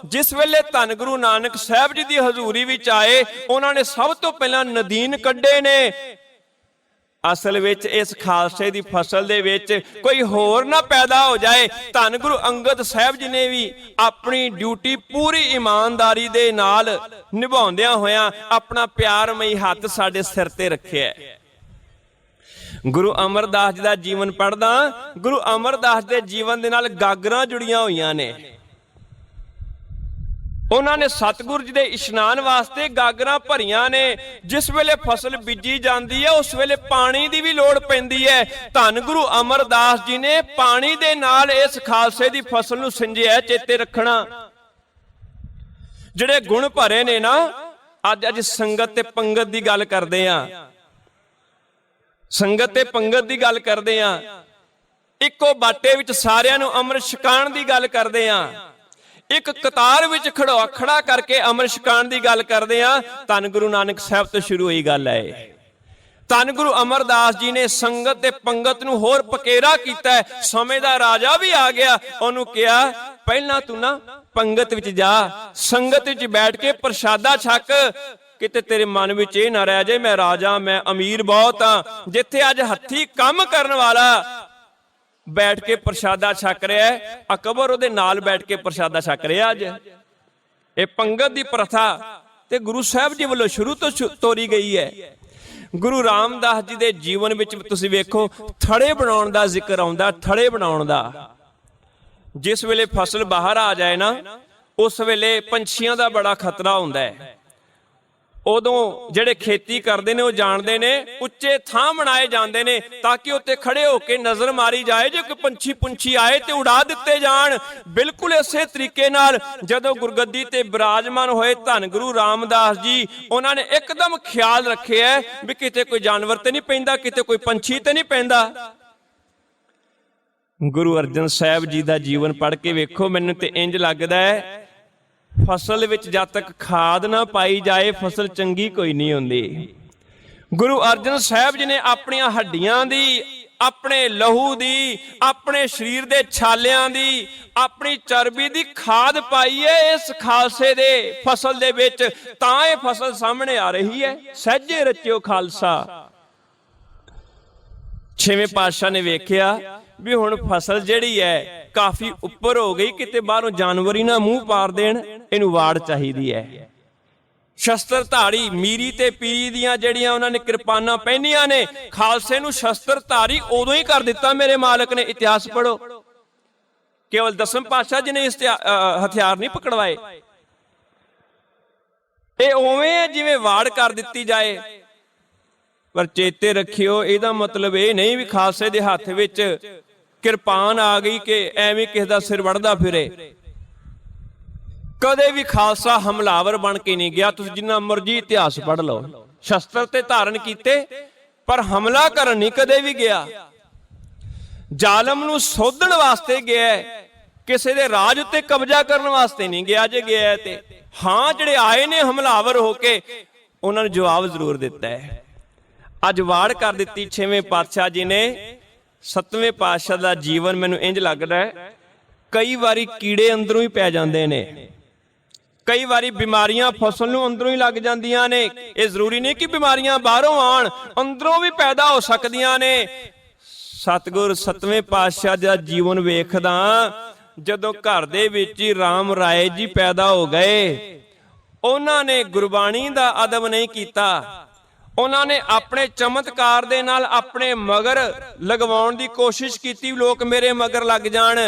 ਜਿਸ ਵੇਲੇ ਧੰਨ ਗੁਰੂ ਨਾਨਕ ਸਾਹਿਬ ਜੀ ਦੀ ਹਜ਼ੂਰੀ ਵਿੱਚ ਆਏ, ਉਹਨਾਂ ਨੇ ਸਭ ਤੋਂ ਪਹਿਲਾਂ ਨਦੀਨ ਕੱਢੇ ਨੇ। ਅਸਲ ਵਿੱਚ ਇਸ ਖਾਲਸੇ ਦੀ ਫਸਲ ਦੇ ਵਿੱਚ ਕੋਈ ਹੋਰ ਨਾ ਪੈਦਾ ਹੋ ਜਾਏ। ਧੰਨ ਗੁਰੂ ਅੰਗਦ ਸਾਹਿਬ ਜੀ ਨੇ ਵੀ ਆਪਣੀ ਡਿਊਟੀ ਪੂਰੀ ਇਮਾਨਦਾਰੀ ਦੇ ਨਾਲ ਨਿਭਾਉਂਦਿਆਂ ਹੋਇਆਂ ਆਪਣਾ ਪਿਆਰਮਈ ਹੱਥ ਸਾਡੇ ਸਿਰ ਤੇ ਰੱਖਿਆ। ਗੁਰੂ ਅਮਰਦਾਸ ਜੀ ਦਾ ਜੀਵਨ ਪੜ੍ਹਦਾ, ਗੁਰੂ ਅਮਰਦਾਸ ਦੇ ਜੀਵਨ ਦੇ ਨਾਲ ਗਾਗਰਾਂ ਜੁੜੀਆਂ ਹੋਈਆਂ ਨੇ। ਉਹਨਾਂ ਨੇ ਸਤਿਗੁਰ ਜੀ ਦੇ ਇਸ਼ਨਾਨ ਵਾਸਤੇ ਗਾਗਰਾਂ ਭਰੀਆਂ ਨੇ। ਜਿਸ ਵੇਲੇ ਫਸਲ ਬੀਜੀ ਜਾਂਦੀ ਹੈ, ਉਸ ਵੇਲੇ ਪਾਣੀ ਦੀ ਵੀ ਲੋੜ ਪੈਂਦੀ ਹੈ। ਧੰਨ ਗੁਰੂ ਅਮਰਦਾਸ ਜੀ ਨੇ ਪਾਣੀ ਦੇ ਨਾਲ ਇਸ ਖਾਲਸੇ ਦੀ ਫਸਲ ਨੂੰ ਸਿੰਜਿਆ। ਚੇਤੇ ਰੱਖਣਾ, ਜਿਹੜੇ ਗੁਣ ਭਰੇ ਨੇ ਨਾ, ਅੱਜ ਸੰਗਤ ਤੇ ਪੰਗਤ ਦੀ ਗੱਲ ਕਰਦੇ ਆ, ਸੰਗਤ ਤੇ ਪੰਗਤ ਦੀ ਗੱਲ ਕਰਦੇ ਆ, ਇੱਕੋ ਬਾਟੇ ਵਿੱਚ ਸਾਰਿਆਂ ਨੂੰ ਅੰਮ੍ਰਿਤ ਛਕਾਉਣ ਦੀ ਗੱਲ ਕਰਦੇ ਆ, ਇੱਕ ਕਤਾਰ ਵਿੱਚ ਖੜਾ ਕਰਕੇ ਅੰਮ੍ਰਿਤ ਛਕਾਉਣ ਦੀ ਗੱਲ ਕਰਦੇ ਆ। ਧੰਨ ਗੁਰੂ ਨਾਨਕ ਸਾਹਿਬ ਤੋਂ ਸ਼ੁਰੂ ਹੋਈ ਗੱਲ ਹੈ। ਧੰਨ ਗੁਰੂ ਅਮਰਦਾਸ ਜੀ ਨੇ ਸੰਗਤ ਤੇ ਪੰਗਤ ਨੂੰ ਹੋਰ ਪਕੇਰਾ ਕੀਤਾ। ਸਮੇਂ ਦਾ ਰਾਜਾ ਵੀ ਆ ਗਿਆ, ਉਹਨੂੰ ਕਿਹਾ ਪਹਿਲਾਂ ਤੂੰ ਨਾ ਪੰਗਤ ਵਿੱਚ ਜਾ, ਸੰਗਤ ਵਿੱਚ ਬੈਠ ਕੇ ਪ੍ਰਸ਼ਾਦਾ ਛਕ। ਕਿਤੇ ਤੇਰੇ ਮਨ ਵਿੱਚ ਇਹ ਨਾ ਰਹਿ ਜਾਏ ਮੈਂ ਰਾਜਾ, ਮੈਂ ਅਮੀਰ ਬਹੁਤ ਆ। ਜਿੱਥੇ ਅੱਜ ਹੱਥੀਂ ਕੰਮ ਕਰਨ ਵਾਲਾ ਬੈਠ ਕੇ ਪ੍ਰਸ਼ਾਦਾ ਛਕ ਰਿਹਾ ਹੈ, ਅਕਬਰ ਉਹਦੇ ਨਾਲ ਬੈਠ ਕੇ ਪ੍ਰਸ਼ਾਦਾ ਛਕ ਰਿਹਾ। ਅੱਜ ਇਹ ਪੰਗਤ ਦੀ ਪ੍ਰਥਾ ਤੇ ਗੁਰੂ ਸਾਹਿਬ ਜੀ ਵੱਲੋਂ ਸ਼ੁਰੂ ਤੋਂ ਤੋਰੀ ਗਈ ਹੈ। ਗੁਰੂ ਰਾਮਦਾਸ ਜੀ ਦੇ ਜੀਵਨ ਵਿੱਚ ਤੁਸੀਂ ਵੇਖੋ, ਥੜੇ ਬਣਾਉਣ ਦਾ ਜ਼ਿਕਰ ਆਉਂਦਾ। ਥੜੇ ਬਣਾਉਣ ਦਾ, ਜਿਸ ਵੇਲੇ ਫਸਲ ਬਾਹਰ ਆ ਜਾਏ ਨਾ, ਉਸ ਵੇਲੇ ਪੰਛੀਆਂ ਦਾ ਬੜਾ ਖਤਰਾ ਹੁੰਦਾ ਹੈ। ਉਦੋਂ ਜਿਹੜੇ ਖੇਤੀ ਕਰਦੇ ਨੇ ਉਹ ਜਾਣਦੇ ਨੇ, ਉੱਚੇ ਥਾਂ ਬਣਾਏ ਜਾਂਦੇ ਨੇ ਤਾਂ ਕਿ ਉੱਤੇ ਖੜੇ ਹੋ ਕੇ ਨਜ਼ਰ ਮਾਰੀ ਜਾਏ। ਜੇ ਕੋਈ ਪੰਛੀ ਆਏ ਤੇ ਉਡਾ ਦਿੱਤੇ ਜਾਣ। ਬਿਲਕੁਲ ਇਸੇ ਤਰੀਕੇ ਨਾਲ ਜਦੋਂ ਗੁਰਗੱਦੀ ਤੇ ਬਿਰਾਜਮਾਨ ਹੋਏ ਧੰਨ ਗੁਰੂ ਰਾਮਦਾਸ ਜੀ, ਉਹਨਾਂ ਨੇ ਇੱਕਦਮ ਖਿਆਲ ਰੱਖਿਆ ਵੀ ਕਿਤੇ ਕੋਈ ਜਾਨਵਰ ਤੇ ਨਹੀਂ ਪੈਂਦਾ, ਕਿਤੇ ਕੋਈ ਪੰਛੀ ਤੇ ਨਹੀਂ ਪੈਂਦਾ। ਗੁਰੂ ਅਰਜਨ ਸਾਹਿਬ ਜੀ ਦਾ ਜੀਵਨ ਪੜ੍ਹ ਕੇ ਵੇਖੋ, ਮੈਨੂੰ ਤੇ ਇੰਜ ਲੱਗਦਾ ਹੈ ਫਸਲ ਵਿੱਚ ਜਦ ਤੱਕ ਖਾਦ ਨਾ ਪਾਈ ਜਾਏ, ਫਸਲ ਚੰਗੀ ਕੋਈ ਨਹੀਂ ਹੁੰਦੀ। ਗੁਰੂ ਅਰਜਨ ਸਾਹਿਬ ਜੀ ਨੇ ਆਪਣੀਆਂ ਹੱਡੀਆਂ ਦੀ, ਆਪਣੇ ਲਹੂ ਦੀ, ਆਪਣੇ ਸਰੀਰ ਦੇ ਛਾਲਿਆਂ ਦੀ, ਆਪਣੀ ਚਰਬੀ ਦੀ ਖਾਦ ਪਾਈ ਹੈ ਇਸ ਖਾਲਸੇ ਦੇ ਫਸਲ ਦੇ ਵਿੱਚ, ਤਾਂ ਇਹ ਫਸਲ ਸਾਹਮਣੇ ਆ ਰਹੀ ਹੈ। ਸਹਿਜੇ ਰਚਿਓ ਖਾਲਸਾ। ਛੇਵੇਂ ਪਾਤਸ਼ਾਹ ਨੇ ਵੇਖਿਆ ਵੀ ਹੁਣ ਫਸਲ ਜਿਹੜੀ ਹੈ ਕਾਫੀ ਉੱਪਰ ਹੋ ਗਈ, ਕਿਤੇ ਬਾਹਰੋਂ ਜਾਨਵਰ ਹੀ ਨਾ ਮੂੰਹ ਪਾੜ ਦੇਣ, ਇਹਨੂੰ ਵਾੜ ਚਾਹੀਦੀ ਹੈ। ਸ਼ਸਤਰ ਧਾਰੀ ਮੀਰੀ ਤੇ ਪੀਰੀ ਦੀਆਂ ਜਿਹੜੀਆਂ ਉਹਨਾਂ ਨੇ ਕਿਰਪਾਨਾਂ ਪਹਿਨੀਆਂ ਨੇ, ਖਾਲਸੇ ਨੂੰ ਸ਼ਸਤਰ ਧਾਰੀ ਉਦੋਂ ਹੀ ਕਰ ਦਿੱਤਾ ਮੇਰੇ ਮਾਲਕ ਨੇ। ਇਤਿਹਾਸ ਪੜੋ, ਕੇਵਲ ਦਸਮ ਪਾਤਸ਼ਾਹ ਜੀ ਨੇ ਹਥਿਆਰ ਨਹੀਂ ਪਕੜਵਾਏ। ਇਹ ਉਵੇਂ ਹੈ ਜਿਵੇਂ ਵਾੜ ਕਰ ਦਿੱਤੀ ਜਾਏ। ਪਰ ਚੇਤੇ ਰੱਖਿਓ, ਇਹਦਾ ਮਤਲਬ ਇਹ ਨਹੀਂ ਵੀ ਖਾਲਸੇ ਦੇ ਹੱਥ ਵਿੱਚ ਕਿਰਪਾਨ ਆ ਗਈ ਕਿ ਐਵੇਂ ਕਿਸੇ ਦਾ ਸਿਰ ਵੜਦਾ ਫਿਰੇ। ਕਦੇ ਵੀ ਖਾਲਸਾ ਹਮਲਾਵਰ ਬਣ ਕੇ ਨਹੀਂ ਗਿਆ। ਤੁਸੀਂ ਜਿੰਨਾ ਮਰਜ਼ੀ ਇਤਿਹਾਸ ਪੜ੍ਹ ਲਓ, ਸ਼ਸਤਰ ਤੇ ਧਾਰਨ ਕੀਤੇ ਪਰ ਹਮਲਾ ਕਰਨ ਨਹੀਂ ਕਦੇ ਵੀ ਗਿਆ। ਜ਼ਾਲਮ ਨੂੰ ਸੋਧਣ ਵਾਸਤੇ ਗਿਆ, ਕਿਸੇ ਦੇ ਰਾਜ ਉੱਤੇ ਕਬਜ਼ਾ ਕਰਨ ਵਾਸਤੇ ਨਹੀਂ ਗਿਆ। ਜੇ ਗਿਆ ਤੇ ਹਾਂ, ਜਿਹੜੇ ਆਏ ਨੇ ਹਮਲਾਵਰ ਹੋ ਕੇ, ਉਹਨਾਂ ਨੂੰ ਜਵਾਬ ਜ਼ਰੂਰ ਦਿੱਤਾ ਹੈ। ਅੱਜ ਵਾੜ ਕਰ ਦਿੱਤੀ ਛੇਵੇਂ ਪਾਤਸ਼ਾਹ ਜੀ ਨੇ। ਸੱਤਵੇਂ ਪਾਤਸ਼ਾਹ ਦਾ ਜੀਵਨ ਮੈਨੂੰ ਇੰਜ ਲੱਗਦਾ ਹੈ, ਕਈ ਵਾਰੀ ਕੀੜੇ ਅੰਦਰੋਂ ਹੀ ਪੈ ਜਾਂਦੇ ਨੇ, ਕਈ ਵਾਰੀ ਬਿਮਾਰੀਆਂ ਫਸਲ ਨੂੰ ਅੰਦਰੋਂ ਹੀ ਲੱਗ ਜਾਂਦੀਆਂ ਨੇ। ਇਹ ਜ਼ਰੂਰੀ ਨਹੀਂ ਕਿ ਬਿਮਾਰੀਆਂ ਬਾਹਰੋਂ ਆਉਣ, ਅੰਦਰੋਂ ਵੀ ਪੈਦਾ ਹੋ ਸਕਦੀਆਂ ਨੇ। ਸਤਿਗੁਰ ਸੱਤਵੇਂ ਪਾਤਸ਼ਾਹ ਦਾ ਜੀਵਨ ਵੇਖਦਾ, ਜਦੋਂ ਘਰ ਦੇ ਵਿੱਚ ਹੀ ਰਾਮ ਰਾਏ ਜੀ ਪੈਦਾ ਹੋ ਗਏ, ਉਹਨਾਂ ਨੇ ਗੁਰਬਾਣੀ ਦਾ ਅਦਬ ਨਹੀਂ ਕੀਤਾ। ਉਹਨਾਂ ਨੇ ਆਪਣੇ ਚਮਤਕਾਰ ਦੇ ਨਾਲ ਆਪਣੇ ਮਗਰ ਲਗਵਾਉਣ ਦੀ ਕੋਸ਼ਿਸ਼ ਕੀਤੀ, ਲੋਕ ਮੇਰੇ ਮਗਰ ਲੱਗ ਜਾਣ।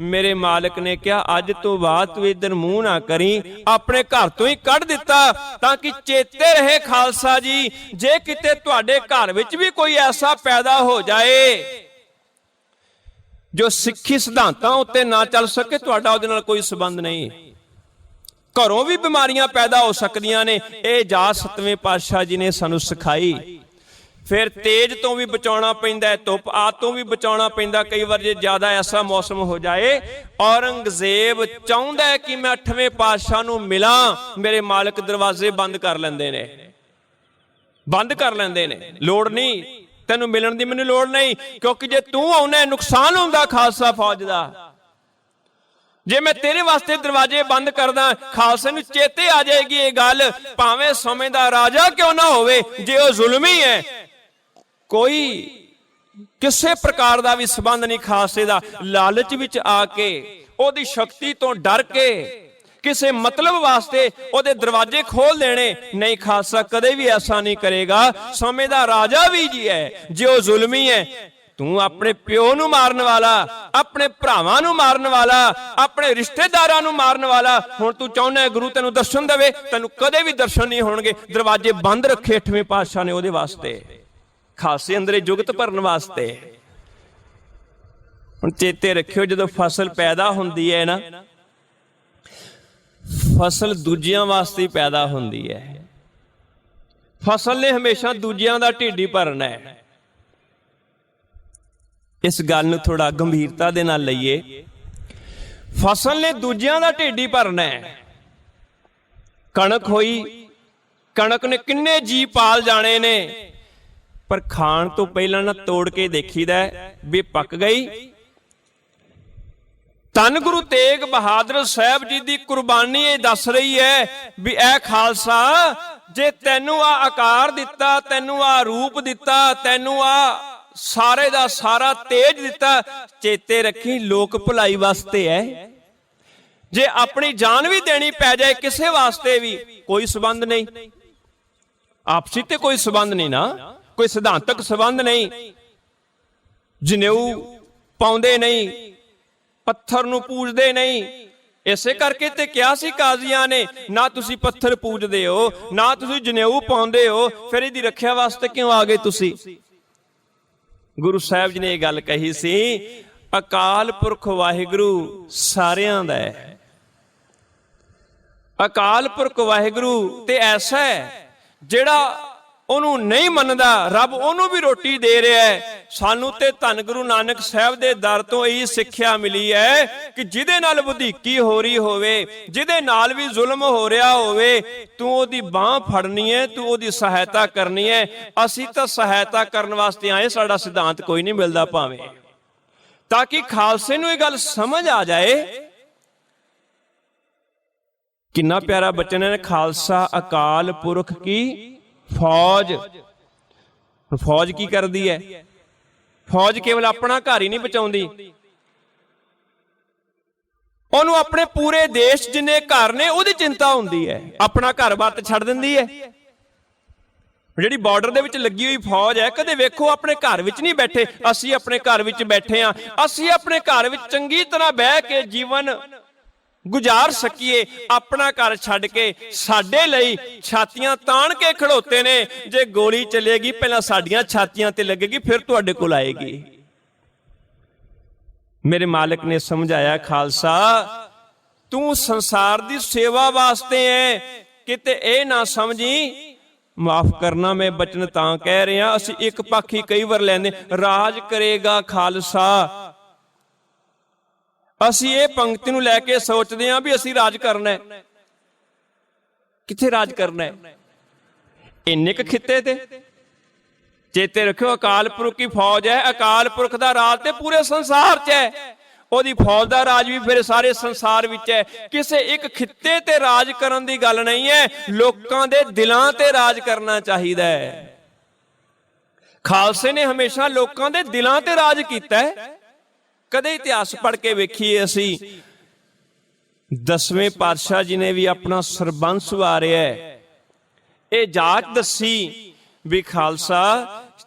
ਮੇਰੇ ਮਾਲਕ ਨੇ ਕਿਹਾ ਅੱਜ ਤੋਂ ਬਾਅਦ ਤੂੰ ਇਧਰ ਮੂੰਹ ਨਾ ਕਰੀ, ਆਪਣੇ ਘਰ ਤੋਂ ਹੀ ਕੱਢ ਦਿੱਤਾ ਤਾਂ ਕਿ ਚੇਤੇ ਰਹੇ ਖਾਲਸਾ ਜੀ, ਜੇ ਕਿਤੇ ਤੁਹਾਡੇ ਘਰ ਵਿੱਚ ਵੀ ਕੋਈ ਐਸਾ ਪੈਦਾ ਹੋ ਜਾਏ ਜੋ ਸਿੱਖੀ ਸਿਧਾਂਤਾਂ ਉੱਤੇ ਨਾ ਚੱਲ ਸਕੇ, ਤੁਹਾਡਾ ਉਹਦੇ ਨਾਲ ਕੋਈ ਸੰਬੰਧ ਨਹੀਂ। ਘਰੋਂ ਵੀ ਬਿਮਾਰੀਆਂ ਪੈਦਾ ਹੋ ਸਕਦੀਆਂ ਨੇ। ਇਹ ਜਾਚ ਸੱਤਵੇਂ ਪਾਤਸ਼ਾਹ ਜੀ ਨੇ ਸਾਨੂੰ ਸਿਖਾਈ। ਫਿਰ ਤੇਜ਼ ਤੋਂ ਵੀ ਬਚਾਉਣਾ ਪੈਂਦਾ ਹੈ, ਧੁੱਪ ਆਦਿ ਤੋਂ ਵੀ ਬਚਾਉਣਾ ਪੈਂਦਾ। ਕਈ ਵਾਰ ਜੇ ਜ਼ਿਆਦਾ ਐਸਾ ਮੌਸਮ ਹੋ ਜਾਏ, ਔਰੰਗਜ਼ੇਬ ਚਾਹੁੰਦਾ ਹੈ ਕਿ ਮੈਂ 8ਵੇਂ ਪਾਤਸ਼ਾਹ ਨੂੰ ਮਿਲਾਂ, ਮੇਰੇ ਮਾਲਕ ਦਰਵਾਜ਼ੇ ਬੰਦ ਕਰ ਲੈਂਦੇ ਨੇ। ਬੰਦ ਕਰ ਲੈਂਦੇ ਨੇ। ਲੋੜ ਨਹੀਂ ਤੈਨੂੰ ਮਿਲਣ ਦੀ, ਮੈਨੂੰ ਲੋੜ ਨਹੀਂ, ਕਿਉਂਕਿ ਜੇ ਤੂੰ ਆਉਣਾ ਨੁਕਸਾਨ ਹੁੰਦਾ ਖਾਲਸਾ ਫੌਜ ਦਾ। ਜੇ ਮੈਂ ਤੇਰੇ ਵਾਸਤੇ ਦਰਵਾਜ਼ੇ ਬੰਦ ਕਰਦਾ, ਖਾਲਸੇ ਨੂੰ ਚੇਤੇ ਆ ਜਾਏਗੀ ਇਹ ਗੱਲ, ਭਾਵੇਂ ਸਮੇਂ ਦਾ ਰਾਜਾ ਕਿਉਂ ਨਾ ਹੋਵੇ, ਜੇ ਉਹ ਜ਼ੁਲਮੀ ਹੈ, ਕੋਈ ਕਿਸੇ ਪ੍ਰਕਾਰ ਦਾ ਵੀ ਸਬੰਧ ਨਹੀਂ ਖਾਲਸੇ ਦਾ। ਲਾਲਚ ਵਿੱਚ ਆ ਕੇ, ਉਹਦੀ ਸ਼ਕਤੀ ਤੋਂ ਡਰ ਕੇ, ਕਿਸੇ ਮਤਲਬ ਵਾਸਤੇ ਉਹਦੇ ਦਰਵਾਜ਼ੇ ਖੋਲ ਦੇਣੇ ਨਹੀਂ, ਖਾਲਸਾ ਕਦੇ ਵੀ ਐਸਾ ਨਹੀਂ ਕਰੇਗਾ। ਸਮੇਂ ਦਾ ਰਾਜਾ ਵੀ ਜੀ ਹੈ, ਜੇ ਉਹ ਜ਼ੁਲਮੀ ਹੈ। ਤੂੰ ਆਪਣੇ ਪਿਓ ਨੂੰ ਮਾਰਨ ਵਾਲਾ, ਆਪਣੇ ਭਰਾਵਾਂ ਨੂੰ ਮਾਰਨ ਵਾਲਾ, ਆਪਣੇ ਰਿਸ਼ਤੇਦਾਰਾਂ ਨੂੰ ਮਾਰਨ ਵਾਲਾ, ਹੁਣ ਤੂੰ ਚਾਹੁੰਦਾ ਗੁਰੂ ਤੈਨੂੰ ਦਰਸ਼ਨ ਦੇਵੇ, ਤੈਨੂੰ ਕਦੇ ਵੀ ਦਰਸ਼ਨ ਨਹੀਂ ਹੋਣਗੇ। ਦਰਵਾਜ਼ੇ ਬੰਦ ਰੱਖੇ 8ਵੇਂ ਪਾਤਸ਼ਾਹ ਨੇ ਉਹਦੇ ਵਾਸਤੇ, ਖਾਲਸੇ ਅੰਦਰੇ ਜੁਗਤ ਭਰਨ ਵਾਸਤੇ। ਹੁਣ ਚੇਤੇ ਰੱਖਿਓ, ਜਦੋਂ ਫਸਲ ਪੈਦਾ ਹੁੰਦੀ ਹੈ ਨਾ, ਫਸਲ ਦੂਜਿਆਂ ਵਾਸਤੇ ਪੈਦਾ ਹੁੰਦੀ ਹੈ। ਫਸਲ ਨੇ ਹਮੇਸ਼ਾ ਦੂਜਿਆਂ ਦਾ ਢਿੱਡ ਹੀ ਭਰਨਾ ਹੈ। ਇਸ ਗੱਲ ਨੂੰ ਥੋੜਾ ਗੰਭੀਰਤਾ ਦੇ ਨਾਲ ਲਈਏ। ਫਸਲ ਨੇ ਦੂਜਿਆਂ ਦਾ ਢਿੱਡ ਹੀ ਭਰਨਾ ਹੈ। ਕਣਕ ਹੋਈ, ਕਣਕ ਨੇ ਕਿੰਨੇ ਜੀ ਪਾਲ ਜਾਣੇ ਨੇ, ਪਰ ਖਾਣ ਤੋਂ ਪਹਿਲਾਂ ਨਾ ਤੋੜ ਕੇ ਦੇਖੀਦਾ ਵੀ ਪੱਕ ਗਈ। ਧੰਨ ਗੁਰੂ ਤੇਗ ਬਹਾਦਰ ਸਾਹਿਬ ਜੀ ਦੀ ਕੁਰਬਾਨੀ ਇਹ ਦੱਸ ਰਹੀ ਹੈ ਵੀ ਇਹ ਖਾਲਸਾ, ਜੇ ਤੈਨੂੰ ਆ ਆਕਾਰ ਦਿੱਤਾ, ਤੈਨੂੰ ਆ ਰੂਪ ਦਿੱਤਾ, ਤੈਨੂੰ ਆ ਸਾਰੇ ਦਾ ਸਾਰਾ ਤੇਜ ਦਿੱਤਾ, ਚੇਤੇ ਰੱਖੀ ਲੋਕ ਭਲਾਈ ਵਾਸਤੇ ਹੈ। ਜੇ ਆਪਣੀ ਜਾਨ ਵੀ ਦੇਣੀ ਪੈ ਜਾਏ ਕਿਸੇ ਵਾਸਤੇ ਵੀ, ਕੋਈ ਸਬੰਧ ਨਹੀਂ, ਆਪਸੀ ਤੇ ਕੋਈ ਸਬੰਧ ਨਹੀਂ ਨਾ, ਕੋਈ ਸਿਧਾਂਤਕ ਸਬੰਧ ਨਹੀਂ। ਜਨੇਊ ਪਾਉਂਦੇ ਨਹੀਂ, ਪੱਥਰ ਨੂੰ ਪੂਜਦੇ ਨਹੀਂ। ਇਸੇ ਕਰਕੇ ਤੇ ਕਿਹਾ ਸੀ ਕਾਜ਼ੀਆਂ ਨੇ, ਨਾ ਤੁਸੀਂ ਪੱਥਰ ਪੂਜਦੇ ਹੋ, ਨਾ ਤੁਸੀਂ ਜਨੇਊ ਪਾਉਂਦੇ ਹੋ, ਫਿਰ ਇਹਦੀ ਰੱਖਿਆ ਵਾਸਤੇ ਕਿਉਂ ਆ ਗਏ ਤੁਸੀਂ? ਗੁਰੂ ਸਾਹਿਬ ਜੀ ਨੇ ਇਹ ਗੱਲ ਕਹੀ ਸੀ, ਅਕਾਲ ਪੁਰਖ ਵਾਹਿਗੁਰੂ ਸਾਰਿਆਂ ਦਾ ਹੈ। ਅਕਾਲ ਪੁਰਖ ਵਾਹਿਗੁਰੂ ਤੇ ਐਸਾ ਹੈ ਜਿਹੜਾ ਉਹਨੂੰ ਨਹੀਂ ਮੰਨਦਾ, ਰੱਬ ਉਹਨੂੰ ਵੀ ਰੋਟੀ ਦੇ ਰਿਹਾ ਹੈ। ਸਾਨੂੰ ਤੇ ਧੰਨ ਗੁਰੂ ਨਾਨਕ ਸਾਹਿਬ ਦੇ ਦਰ ਤੋਂ ਇਹ ਸਿੱਖਿਆ ਮਿਲੀ ਹੈ ਕਿ ਜਿਹਦੇ ਨਾਲ ਵਧੀਕੀ ਹੋ ਰਹੀ ਹੋਵੇ, ਜਿਹਦੇ ਨਾਲ ਵੀ ਜ਼ੁਲਮ ਹੋ ਰਿਹਾ ਹੋਵੇ, ਤੂੰ ਉਹਦੀ ਬਾਹ ਫੜਨੀ ਹੈ, ਤੂੰ ਉਹਦੀ ਸਹਾਇਤਾ ਕਰਨੀ ਹੈ। ਅਸੀਂ ਤਾਂ ਸਹਾਇਤਾ ਕਰਨ ਵਾਸਤੇ ਆਏ, ਸਾਡਾ ਸਿਧਾਂਤ ਕੋਈ ਨਹੀਂ ਮਿਲਦਾ ਭਾਵੇਂ, ਤਾਂ ਕਿ ਖਾਲਸੇ ਨੂੰ ਇਹ ਗੱਲ ਸਮਝ ਆ ਜਾਏ। ਕਿੰਨਾ ਪਿਆਰਾ ਬਚਨ ਹੈ, ਖਾਲਸਾ ਅਕਾਲ ਪੁਰਖ ਕੀ ਫੌਜ। ਫੌਜ ਕੀ ਕਰਦੀ ਹੈ? ਫੌਜ ਕੇਵਲ ਆਪਣਾ ਘਰ ਹੀ ਨਹੀਂ ਬਚਾਉਂਦੀ, ਉਹਨੂੰ ਆਪਣੇ ਪੂਰੇ ਦੇਸ਼ ਜਿੰਨੇ ਘਰ ਨੇ ਉਹਦੀ ਚਿੰਤਾ ਹੁੰਦੀ ਹੈ। ਆਪਣਾ ਘਰ-ਬਾਰ ਛੱਡ ਦਿੰਦੀ ਹੈ। ਜਿਹੜੀ ਬਾਰਡਰ ਦੇ ਵਿੱਚ ਲੱਗੀ ਹੋਈ ਫੌਜ ਹੈ, ਕਦੇ ਵੇਖੋ ਆਪਣੇ ਘਰ ਵਿੱਚ ਨਹੀਂ ਬੈਠੇ। ਅਸੀਂ ਆਪਣੇ ਘਰ ਵਿੱਚ ਬੈਠੇ ਹਾਂ, ਅਸੀਂ ਆਪਣੇ ਘਰ ਵਿੱਚ ਚੰਗੀ ਤਰ੍ਹਾਂ ਬਹਿ ਕੇ ਜੀਵਨ ਗੁਜ਼ਾਰ ਸਕੀਏ। ਆਪਣਾ ਘਰ ਛੱਡ ਕੇ ਸਾਡੇ ਲਈ ਛਾਤੀਆਂ ਤਾਣ ਕੇ ਖੜੋਤੇ ਨੇ। ਜੇ ਗੋਲੀ ਚੱਲੇਗੀ ਪਹਿਲਾਂ ਸਾਡੀਆਂ ਛਾਤੀਆਂ ਤੇ ਲੱਗੇਗੀ, ਫਿਰ ਤੁਹਾਡੇ ਕੋਲ ਆਏਗੀ। ਮੇਰੇ ਮਾਲਕ ਨੇ ਸਮਝਾਇਆ, ਖਾਲਸਾ ਤੂੰ ਸੰਸਾਰ ਦੀ ਸੇਵਾ ਵਾਸਤੇ ਹੈ, ਕਿਤੇ ਇਹ ਨਾ ਸਮਝੀ, ਮਾਫ ਕਰਨਾ ਮੈਂ ਬਚਨ ਤਾਂ ਕਹਿ ਰਿਹਾ, ਅਸੀਂ ਇੱਕ ਪੱਖ ਹੀ ਕਈ ਵਾਰ ਲੈਂਦੇ, ਰਾਜ ਕਰੇਗਾ ਖਾਲਸਾ। ਅਸੀਂ ਇਹ ਪੰਕਤੀ ਨੂੰ ਲੈ ਕੇ ਸੋਚਦੇ ਹਾਂ ਵੀ ਅਸੀਂ ਰਾਜ ਕਰਨਾ ਹੈ। ਕਿੱਥੇ ਰਾਜ ਕਰਨਾ ਹੈ? ਇੰਨੇ ਕੁ ਖਿੱਤੇ ਤੇ। ਚੇਤੇ ਰੱਖਿਓ, ਅਕਾਲ ਪੁਰਖ ਦੀ ਫੌਜ ਹੈ, ਅਕਾਲ ਪੁਰਖ ਦਾ ਰਾਜ ਤੇ ਪੂਰੇ ਸੰਸਾਰ 'ਚ ਹੈ। ਉਹਦੀ ਫੌਜ ਦਾ ਰਾਜ ਵੀ ਫਿਰ ਸਾਰੇ ਸੰਸਾਰ ਵਿੱਚ ਹੈ। ਕਿਸੇ ਇੱਕ ਖਿੱਤੇ ਤੇ ਰਾਜ ਕਰਨ ਦੀ ਗੱਲ ਨਹੀਂ ਹੈ, ਲੋਕਾਂ ਦੇ ਦਿਲਾਂ ਤੇ ਰਾਜ ਕਰਨਾ ਚਾਹੀਦਾ ਹੈ। ਖਾਲਸੇ ਨੇ ਹਮੇਸ਼ਾ ਲੋਕਾਂ ਦੇ ਦਿਲਾਂ ਤੇ ਰਾਜ ਕੀਤਾ ਹੈ। ਕਦੇ ਇਤਿਹਾਸ ਪੜ੍ਹ ਕੇ ਵੇਖੀਏ ਅਸੀਂ, 10ਵੇਂ ਪਾਤਸ਼ਾਹ ਜੀ ਨੇ ਵੀ ਆਪਣਾ ਸਰਬੰਸ ਵਾਰਿਆ, ਇਹ ਜਾਚ ਦੱਸੀ ਵੀ ਖਾਲਸਾ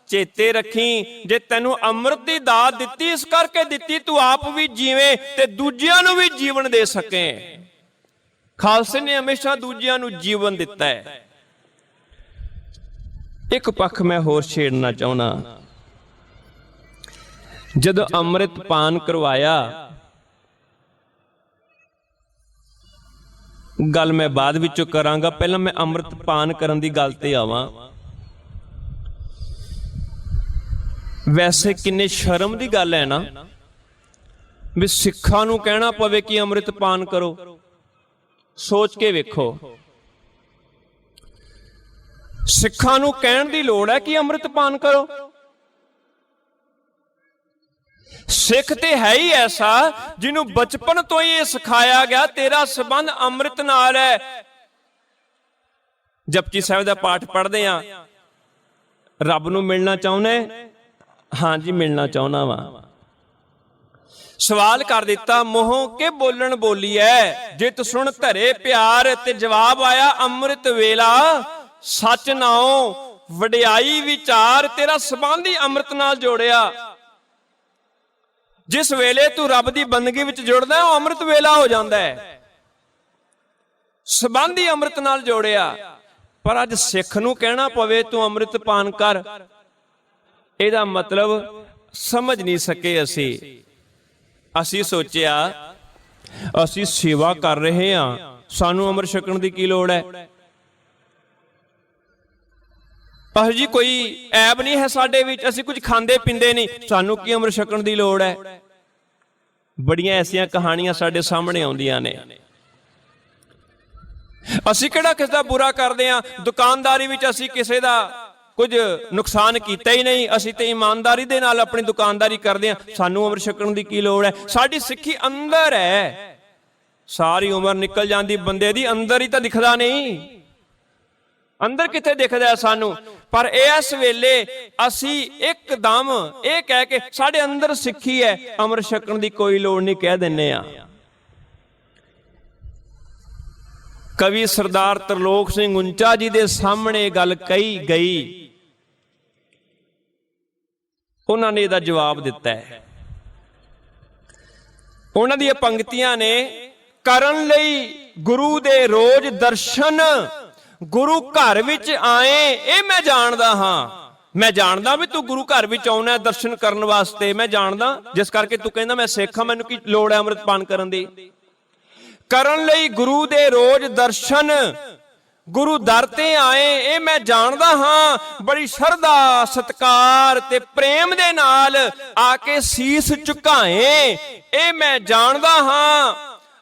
ਚੇਤੇ ਰੱਖੀ, ਜੇ ਤੈਨੂੰ ਅੰਮ੍ਰਿਤ ਦੀ ਦਾਤ ਦਿੱਤੀ ਇਸ ਕਰਕੇ ਦਿੱਤੀ ਤੂੰ ਆਪ ਵੀ ਜੀਵੇਂ ਤੇ ਦੂਜਿਆਂ ਨੂੰ ਵੀ ਜੀਵਨ ਦੇ ਸਕੇ। ਖਾਲਸੇ ਨੇ ਹਮੇਸ਼ਾ ਦੂਜਿਆਂ ਨੂੰ ਜੀਵਨ ਦਿੱਤਾ ਹੈ। ਇੱਕ ਪੱਖ ਮੈਂ ਹੋਰ ਛੇੜਨਾ ਚਾਹੁੰਦਾ, ਜਦੋਂ ਅੰਮ੍ਰਿਤ ਪਾਨ ਕਰਵਾਇਆ, ਗੱਲ ਮੈਂ ਬਾਅਦ ਵਿੱਚੋਂ ਕਰਾਂਗਾ, ਪਹਿਲਾਂ ਮੈਂ ਅੰਮ੍ਰਿਤ ਪਾਨ ਕਰਨ ਦੀ ਗੱਲ ਤੇ ਆਵਾਂ। ਵੈਸੇ ਕਿੰਨੇ ਸ਼ਰਮ ਦੀ ਗੱਲ ਹੈ ਨਾ ਵੀ ਸਿੱਖਾਂ ਨੂੰ ਕਹਿਣਾ ਪਵੇ ਕਿ ਅੰਮ੍ਰਿਤ ਪਾਨ ਕਰੋ। ਸੋਚ ਕੇ ਵੇਖੋ, ਸਿੱਖਾਂ ਨੂੰ ਕਹਿਣ ਦੀ ਲੋੜ ਹੈ ਕਿ ਅੰਮ੍ਰਿਤ ਪਾਨ ਕਰੋ। ਸਿੱਖ ਤੇ ਹੈ ਹੀ ਐਸਾ ਜਿਹਨੂੰ ਬਚਪਨ ਤੋਂ ਹੀ ਇਹ ਸਿਖਾਇਆ ਗਿਆ ਤੇਰਾ ਸੰਬੰਧ ਅੰਮ੍ਰਿਤ ਨਾਲ ਹੈ। ਜਪਜੀ ਸਾਹਿਬ ਦਾ ਪਾਠ ਪੜ੍ਹਦੇ ਆ, ਰੱਬ ਨੂੰ ਮਿਲਣਾ ਚਾਹੁੰਦਾ? ਹਾਂਜੀ ਮਿਲਣਾ ਚਾਹੁੰਦਾ ਵਾ। ਸਵਾਲ ਕਰ ਦਿੱਤਾ, ਮੂੰਹੋਂ ਕਿ ਬੋਲਣ ਬੋਲੀ ਐ, ਜਿਤ ਸੁਣ ਧਰੇ ਪਿਆਰ, ਤੇ ਜਵਾਬ ਆਇਆ ਅੰਮ੍ਰਿਤ ਵੇਲਾ ਸੱਚ ਨਾਉ ਵਡਿਆਈ ਵਿਚਾਰ। ਤੇਰਾ ਸੰਬੰਧ ਹੀ ਅੰਮ੍ਰਿਤ ਨਾਲ ਜੋੜਿਆ। ਜਿਸ ਵੇਲੇ ਤੂੰ ਰੱਬ ਦੀ ਬੰਦਗੀ ਵਿੱਚ ਜੁੜਦਾ ਉਹ ਅੰਮ੍ਰਿਤ ਵੇਲਾ ਹੋ ਜਾਂਦਾ ਹੈ। ਸੰਬੰਧ ਹੀ ਅੰਮ੍ਰਿਤ ਨਾਲ ਜੋੜਿਆ। ਪਰ ਅੱਜ ਸਿੱਖ ਨੂੰ ਕਹਿਣਾ ਪਵੇ ਤੂੰ ਅੰਮ੍ਰਿਤ ਪਾਨ ਕਰ, ਇਹਦਾ ਮਤਲਬ ਸਮਝ ਨਹੀਂ ਸਕੇ। ਅਸੀਂ ਸੋਚਿਆ ਅਸੀਂ ਸੇਵਾ ਕਰ ਰਹੇ ਹਾਂ, ਸਾਨੂੰ ਅੰਮ੍ਰਿਤ ਛਕਣ ਦੀ ਕੀ ਲੋੜ ਹੈ? ਪਰ ਜੀ ਕੋਈ ਐਬ ਨਹੀਂ ਹੈ ਸਾਡੇ ਵਿੱਚ, ਅਸੀਂ ਕੁਝ ਖਾਂਦੇ ਪੀਂਦੇ ਨਹੀਂ, ਸਾਨੂੰ ਕੀ ਅੰਮ੍ਰਿਤ ਛਕਣ ਦੀ ਲੋੜ ਹੈ? ਬੜੀਆਂ ਐਸੀਆਂ ਕਹਾਣੀਆਂ ਸਾਡੇ ਸਾਹਮਣੇ ਆਉਂਦੀਆਂ ਨੇ। ਅਸੀਂ ਕਿਹੜਾ ਕਿਸੇ ਦਾ ਬੁਰਾ ਕਰਦੇ ਹਾਂ? ਦੁਕਾਨਦਾਰੀ ਵਿੱਚ ਅਸੀਂ ਕਿਸੇ ਦਾ ਕੁਝ ਨੁਕਸਾਨ ਕੀਤਾ ਹੀ ਨਹੀਂ, ਅਸੀਂ ਤੇ ਇਮਾਨਦਾਰੀ ਦੇ ਨਾਲ ਆਪਣੀ ਦੁਕਾਨਦਾਰੀ ਕਰਦੇ ਹਾਂ, ਸਾਨੂੰ ਅੰਮ੍ਰਿਤ ਛਕਣ ਦੀ ਕੀ ਲੋੜ ਹੈ? ਸਾਡੀ ਸਿੱਖੀ ਅੰਦਰ ਹੈ। ਸਾਰੀ ਉਮਰ ਨਿਕਲ ਜਾਂਦੀ ਬੰਦੇ ਦੀ, ਅੰਦਰ ਹੀ ਤਾਂ ਦਿਖਦਾ ਨਹੀਂ। ਅੰਦਰ ਕਿੱਥੇ ਦਿਖਦਾ ਸਾਨੂੰ? ਪਰ ਇਸ ਵੇਲੇ ਅਸੀਂ ਇੱਕਦਮ ਇਹ ਕਹਿ ਕੇ ਸਾਡੇ ਅੰਦਰ ਸਿੱਖੀ ਹੈ, ਅੰਮ੍ਰਿਤ ਛਕਣ ਦੀ ਕੋਈ ਲੋੜ ਨਹੀਂ ਕਹਿ ਦਿੰਨੇ ਆ। ਕਵੀ ਸਰਦਾਰ ਤਰਲੋਕ ਸਿੰਘ ਉਂਚਾ ਜੀ ਦੇ ਸਾਹਮਣੇ ਗੱਲ ਕਹੀ ਗਈ, ਉਹਨਾਂ ਨੇ ਇਹਦਾ ਜਵਾਬ ਦਿੱਤਾ ਹੈ। ਉਹਨਾਂ ਦੀਆਂ ਪੰਕਤੀਆਂ ਨੇ, ਕਰਨ ਲਈ ਗੁਰੂ ਦੇ ਰੋਜ਼ ਦਰਸ਼ਨ, ਗੁਰੂ ਘਰ ਵਿੱਚ ਆਏ ਇਹ ਮੈਂ ਜਾਣਦਾ ਹਾਂ। ਮੈਂ ਜਾਣਦਾ ਵੀ ਤੂੰ ਗੁਰੂ ਘਰ ਵਿੱਚ ਆਉਣਾ ਦਰਸ਼ਨ ਕਰਨ ਵਾਸਤੇ, ਮੈਂ ਜਾਣਦਾ, ਜਿਸ ਕਰਕੇ ਤੂੰ ਕਹਿੰਦਾ ਮੈਂ ਸਿੱਖ ਹਾਂ, ਮੈਨੂੰ ਕੀ ਲੋੜ ਹੈ ਅੰਮ੍ਰਿਤ ਪਾਨ ਕਰਨ ਦੀ। ਕਰਨ ਲਈ ਗੁਰੂ ਦੇ ਰੋਜ਼ ਦਰਸ਼ਨ, ਗੁਰੂ ਦਰ ਤੇ ਆਏ ਇਹ ਮੈਂ ਜਾਣਦਾ ਹਾਂ। ਬੜੀ ਸ਼ਰਧਾ ਸਤਿਕਾਰ ਤੇ ਪ੍ਰੇਮ ਦੇ ਨਾਲ ਆ ਕੇ ਸੀਸ ਝੁਕਾਏ ਇਹ ਮੈਂ ਜਾਣਦਾ ਹਾਂ।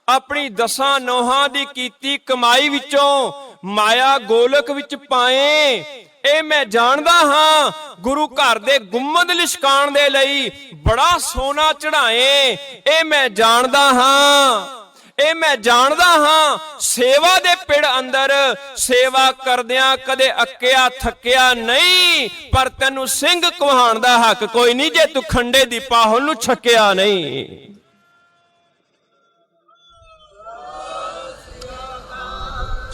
ਆਪਣੀ ਦਸਾਂ ਨੋਹਾਂ ਦੀ ਕੀਤੀ ਕਮਾਈ ਵਿੱਚੋਂ ਮਾਇਆ ਗੋਲਕ ਵਿੱਚ ਪਾਏ ਇਹ ਮੈਂ ਜਾਣਦਾ ਹਾਂ। ਗੁਰੂ ਘਰ ਦੇ ਗੁੰਮਦ ਲਿਸ਼ਕਾਣ ਦੇ ਲਈ ਬੜਾ ਸੋਨਾ ਚੜਾਏ ਇਹ ਮੈਂ ਜਾਣਦਾ ਹਾਂ। ਇਹ ਮੈਂ ਜਾਣਦਾ ਹਾਂ। ਸੇਵਾ ਦੇ ਪਿੜ ਅੰਦਰ ਸੇਵਾ ਕਰਦਿਆਂ ਕਦੇ ਅੱਕਿਆ ਥੱਕਿਆ ਨਹੀਂ, ਪਰ ਤੈਨੂੰ ਸਿੰਘ ਕਹਾਉਣ ਦਾ ਹੱਕ ਕੋਈ ਨਹੀਂ ਜੇ ਤੂੰ ਖੰਡੇ ਦੀ ਪਾਹੁਲ ਨੂੰ ਛਕਿਆ ਨਹੀਂ।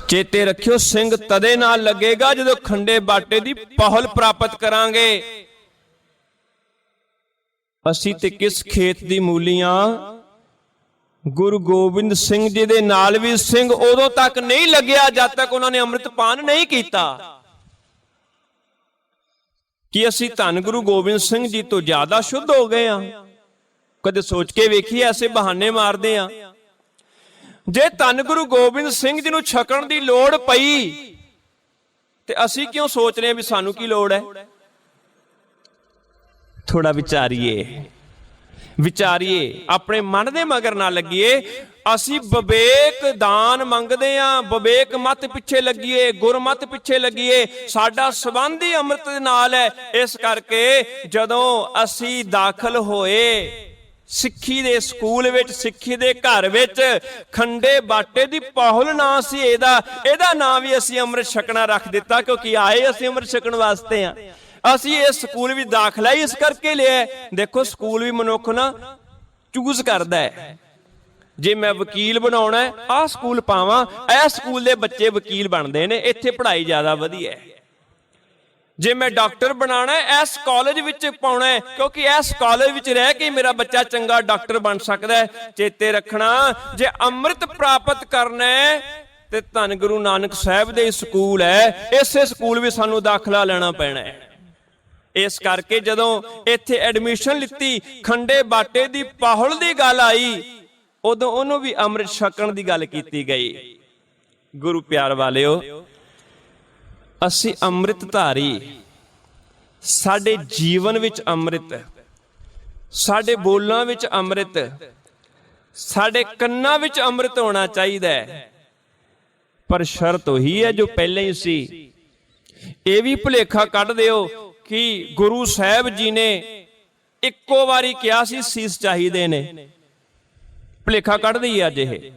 ਚੇਤੇ ਰੱਖਿਓ, ਸਿੰਘ ਤਦੇ ਨਾਲ ਲੱਗੇਗਾ ਜਦੋਂ ਖੰਡੇ ਬਾਟੇ ਦੀ ਪਾਹੁਲ ਪ੍ਰਾਪਤ ਕਰਾਂਗੇ। ਅਸੀਂ ਤੇ ਕਿਸ ਖੇਤ ਦੀ ਮੂਲੀਆਂ? ਗੁਰੂ ਗੋਬਿੰਦ ਸਿੰਘ ਜੀ ਦੇ ਨਾਲ ਵੀ ਸਿੰਘ ਉਦੋਂ ਤੱਕ ਨਹੀਂ ਲੱਗਿਆ ਜਦ ਤੱਕ ਉਹਨਾਂ ਨੇ ਅੰਮ੍ਰਿਤ ਪਾਨ ਨਹੀਂ ਕੀਤਾ। ਕਿ ਅਸੀਂ ਧੰਨ ਗੁਰੂ ਗੋਬਿੰਦ ਸਿੰਘ ਜੀ ਤੋਂ ਜ਼ਿਆਦਾ ਸ਼ੁੱਧ ਹੋ ਗਏ ਆ? ਕਦੇ ਸੋਚ ਕੇ ਵੇਖੀਏ? ਐਸੇ ਬਹਾਨੇ ਮਾਰਦੇ ਆ। ਜੇ ਧੰਨ ਗੁਰੂ ਗੋਬਿੰਦ ਸਿੰਘ ਜੀ ਨੂੰ ਛਕਣ ਦੀ ਲੋੜ ਪਈ ਤੇ ਅਸੀਂ ਕਿਉਂ ਸੋਚ ਰਹੇ ਹਾਂ ਵੀ ਸਾਨੂੰ ਕੀ ਲੋੜ ਹੈ? ਥੋੜਾ ਵਿਚਾਰੀਏ, ਆਪਣੇ ਮਨ ਦੇ ਮਗਰ ਨਾ ਲੱਗੀਏ। ਅਸੀਂ ਵਿਵੇਕ ਦਾਨ ਮੰਗਦੇ ਆਂ, ਵਿਵੇਕ ਮਤ ਪਿੱਛੇ ਲੱਗੀਏ, ਗੁਰਮਤ ਪਿੱਛੇ ਲੱਗੀਏ। ਸਾਡਾ ਸੰਬੰਧ ਹੀ ਅੰਮ੍ਰਿਤ ਦੇ ਨਾਲ ਹੈ। ਇਸ ਕਰਕੇ ਜਦੋਂ ਅਸੀਂ ਦਾਖਲ ਹੋਏ ਸਿੱਖੀ ਦੇ ਸਕੂਲ ਵਿੱਚ, ਸਿੱਖੀ ਦੇ ਘਰ ਵਿੱਚ, ਖੰਡੇ ਬਾਟੇ ਦੀ ਪਾਹੁਲ ਨਾਂ ਸੀ ਇਹਦਾ ਨਾਂ ਵੀ ਅਸੀਂ ਅੰਮ੍ਰਿਤ ਛਕਣਾ ਰੱਖ ਦਿੱਤਾ, ਕਿਉਂਕਿ ਆਏ ਅਸੀਂ ਅੰਮ੍ਰਿਤ ਛਕਣ ਵਾਸਤੇ ਆ। ਅਸੀਂ ਇਸ ਸਕੂਲ ਵਿੱਚ ਦਾਖਲਾ ਹੀ ਇਸ ਕਰਕੇ ਲਿਆ। ਦੇਖੋ, ਸਕੂਲ ਵੀ ਮਨੁੱਖ ਨਾ ਚੂਜ਼ ਕਰਦਾ ਹੈ। ਜੇ ਮੈਂ ਵਕੀਲ ਬਣਾਉਣਾ ਆਹ ਸਕੂਲ ਪਾਵਾਂ, ਇਹ ਸਕੂਲ ਦੇ ਬੱਚੇ ਵਕੀਲ ਬਣਦੇ ਨੇ, ਇੱਥੇ ਪੜ੍ਹਾਈ ਜ਼ਿਆਦਾ ਵਧੀਆ ਹੈ। ਜੇ ਮੈਂ ਡਾਕਟਰ ਬਣਾਉਣਾ ਇਸ ਕਾਲਜ ਵਿੱਚ ਪਾਉਣਾ, ਕਿਉਂਕਿ ਇਸ ਕਾਲਜ ਵਿੱਚ ਰਹਿ ਕੇ ਮੇਰਾ ਬੱਚਾ ਚੰਗਾ ਡਾਕਟਰ ਬਣ ਸਕਦਾ ਹੈ। ਚੇਤੇ ਰੱਖਣਾ, ਜੇ ਅੰਮ੍ਰਿਤ ਪ੍ਰਾਪਤ ਕਰਨਾ ਤੇ ਧੰਨ ਗੁਰੂ ਨਾਨਕ ਸਾਹਿਬ ਦੇ ਸਕੂਲ ਹੈ, ਇਸੇ ਸਕੂਲ ਵਿੱਚ ਸਾਨੂੰ ਦਾਖਲਾ ਲੈਣਾ ਪੈਣਾ ਹੈ। ਇਸ ਕਰਕੇ ਜਦੋਂ ਇੱਥੇ ਐਡਮਿਸ਼ਨ ਲਿੱਤੀ, ਖੰਡੇ ਬਾਟੇ ਦੀ ਪਾਹੁਲ ਦੀ ਗੱਲ ਆਈ, ਉਦੋਂ ਉਹਨੂੰ ਵੀ ਅੰਮ੍ਰਿਤ ਛਕਣ ਦੀ ਗੱਲ ਕੀਤੀ ਗਈ। ਗੁਰੂ ਪਿਆਰ ਵਾਲਿਓ, ਅਸੀਂ ਅੰਮ੍ਰਿਤ ਧਾਰੀ, ਸਾਡੇ ਜੀਵਨ ਵਿੱਚ ਅੰਮ੍ਰਿਤ, ਸਾਡੇ ਬੋਲਾਂ ਵਿੱਚ ਅੰਮ੍ਰਿਤ, ਸਾਡੇ ਕੰਨਾਂ ਵਿੱਚ ਅੰਮ੍ਰਿਤ ਹੋਣਾ ਚਾਹੀਦਾ ਹੈ। ਪਰ ਸ਼ਰਤ ਉਹੀ ਹੈ ਜੋ ਪਹਿਲਾਂ ਹੀ ਸੀ, ਇਹ ਵੀ ਭੁਲੇਖਾ ਕੱਢ ਦਿਓ ਕਿ ਗੁਰੂ ਸਾਹਿਬ ਜੀ ਨੇ ਇੱਕੋ ਵਾਰੀ ਕਿਹਾ ਸੀ ਸੀਸ ਚਾਹੀਦੇ ਨੇ। ਭੁਲੇਖਾ ਕੱਢ ਦਈਏ ਅੱਜ ਇਹ।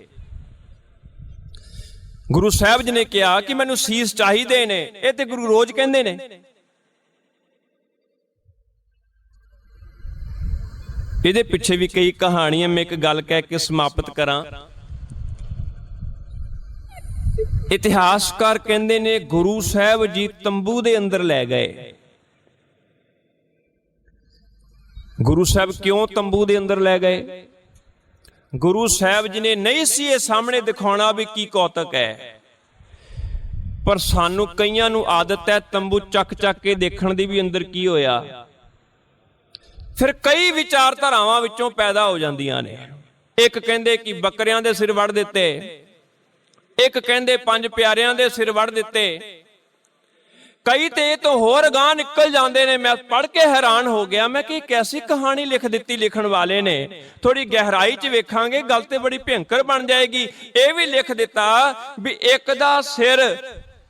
ਗੁਰੂ ਸਾਹਿਬ ਜੀ ਨੇ ਕਿਹਾ ਕਿ ਮੈਨੂੰ ਸੀਸ ਚਾਹੀਦੇ ਨੇ, ਇਹ ਤੇ ਗੁਰੂ ਰੋਜ਼ ਕਹਿੰਦੇ ਨੇ। ਇਹਦੇ ਪਿੱਛੇ ਵੀ ਕਈ ਕਹਾਣੀਆਂ, ਮੈਂ ਇੱਕ ਗੱਲ ਕਹਿ ਕੇ ਸਮਾਪਤ ਕਰਾਂ। ਇਤਿਹਾਸਕਾਰ ਕਹਿੰਦੇ ਨੇ ਗੁਰੂ ਸਾਹਿਬ ਜੀ ਤੰਬੂ ਦੇ ਅੰਦਰ ਲੈ ਗਏ। ਗੁਰੂ ਸਾਹਿਬ ਕਿਉਂ ਤੰਬੂ ਦੇ ਅੰਦਰ ਲੈ ਗਏ? ਗੁਰੂ ਸਾਹਿਬ ਜੀ ਨੇ ਨਹੀਂ ਸੀ ਇਹ ਸਾਹਮਣੇ ਦਿਖਾਉਣਾ ਵੀ ਕੀ ਕੌਤਕ ਹੈ, ਪਰ ਸਾਨੂੰ ਕਈਆਂ ਨੂੰ ਆਦਤ ਹੈ ਤੰਬੂ ਚੱਕ ਚੱਕ ਕੇ ਦੇਖਣ ਦੀ ਵੀ ਅੰਦਰ ਕੀ ਹੋਇਆ। ਫਿਰ ਕਈ ਵਿਚਾਰਧਾਰਾਵਾਂ ਵਿੱਚੋਂ ਪੈਦਾ ਹੋ ਜਾਂਦੀਆਂ ਨੇ। ਇੱਕ ਕਹਿੰਦੇ ਕਿ ਬੱਕਰਿਆਂ ਦੇ ਸਿਰ ਵੱਢ ਦਿੱਤੇ, ਇੱਕ ਕਹਿੰਦੇ 5 ਪਿਆਰਿਆਂ ਦੇ ਸਿਰ ਵੱਢ ਦਿੱਤੇ, ਕਈ ਤੇ ਇਹ ਤੋਂ ਹੋਰ ਗਾਂ ਨਿਕਲ ਜਾਂਦੇ ਨੇ। ਮੈਂ ਪੜ੍ਹ ਕੇ ਹੈਰਾਨ ਹੋ ਗਿਆ, ਮੈਂ ਕਿ ਕੈਸੀ ਕਹਾਣੀ ਲਿਖ ਦਿੱਤੀ ਲਿਖਣ ਵਾਲੇ ਨੇ। ਥੋੜੀ ਗਹਿਰਾਈ 'ਚ ਵੇਖਾਂਗੇ ਗੱਲ ਤੇ ਬੜੀ ਭਿਅੰਕਰ ਬਣ ਜਾਏਗੀ। ਇਹ ਵੀ ਲਿਖ ਦਿੱਤਾ ਵੀ ਇੱਕ ਦਾ ਸਿਰ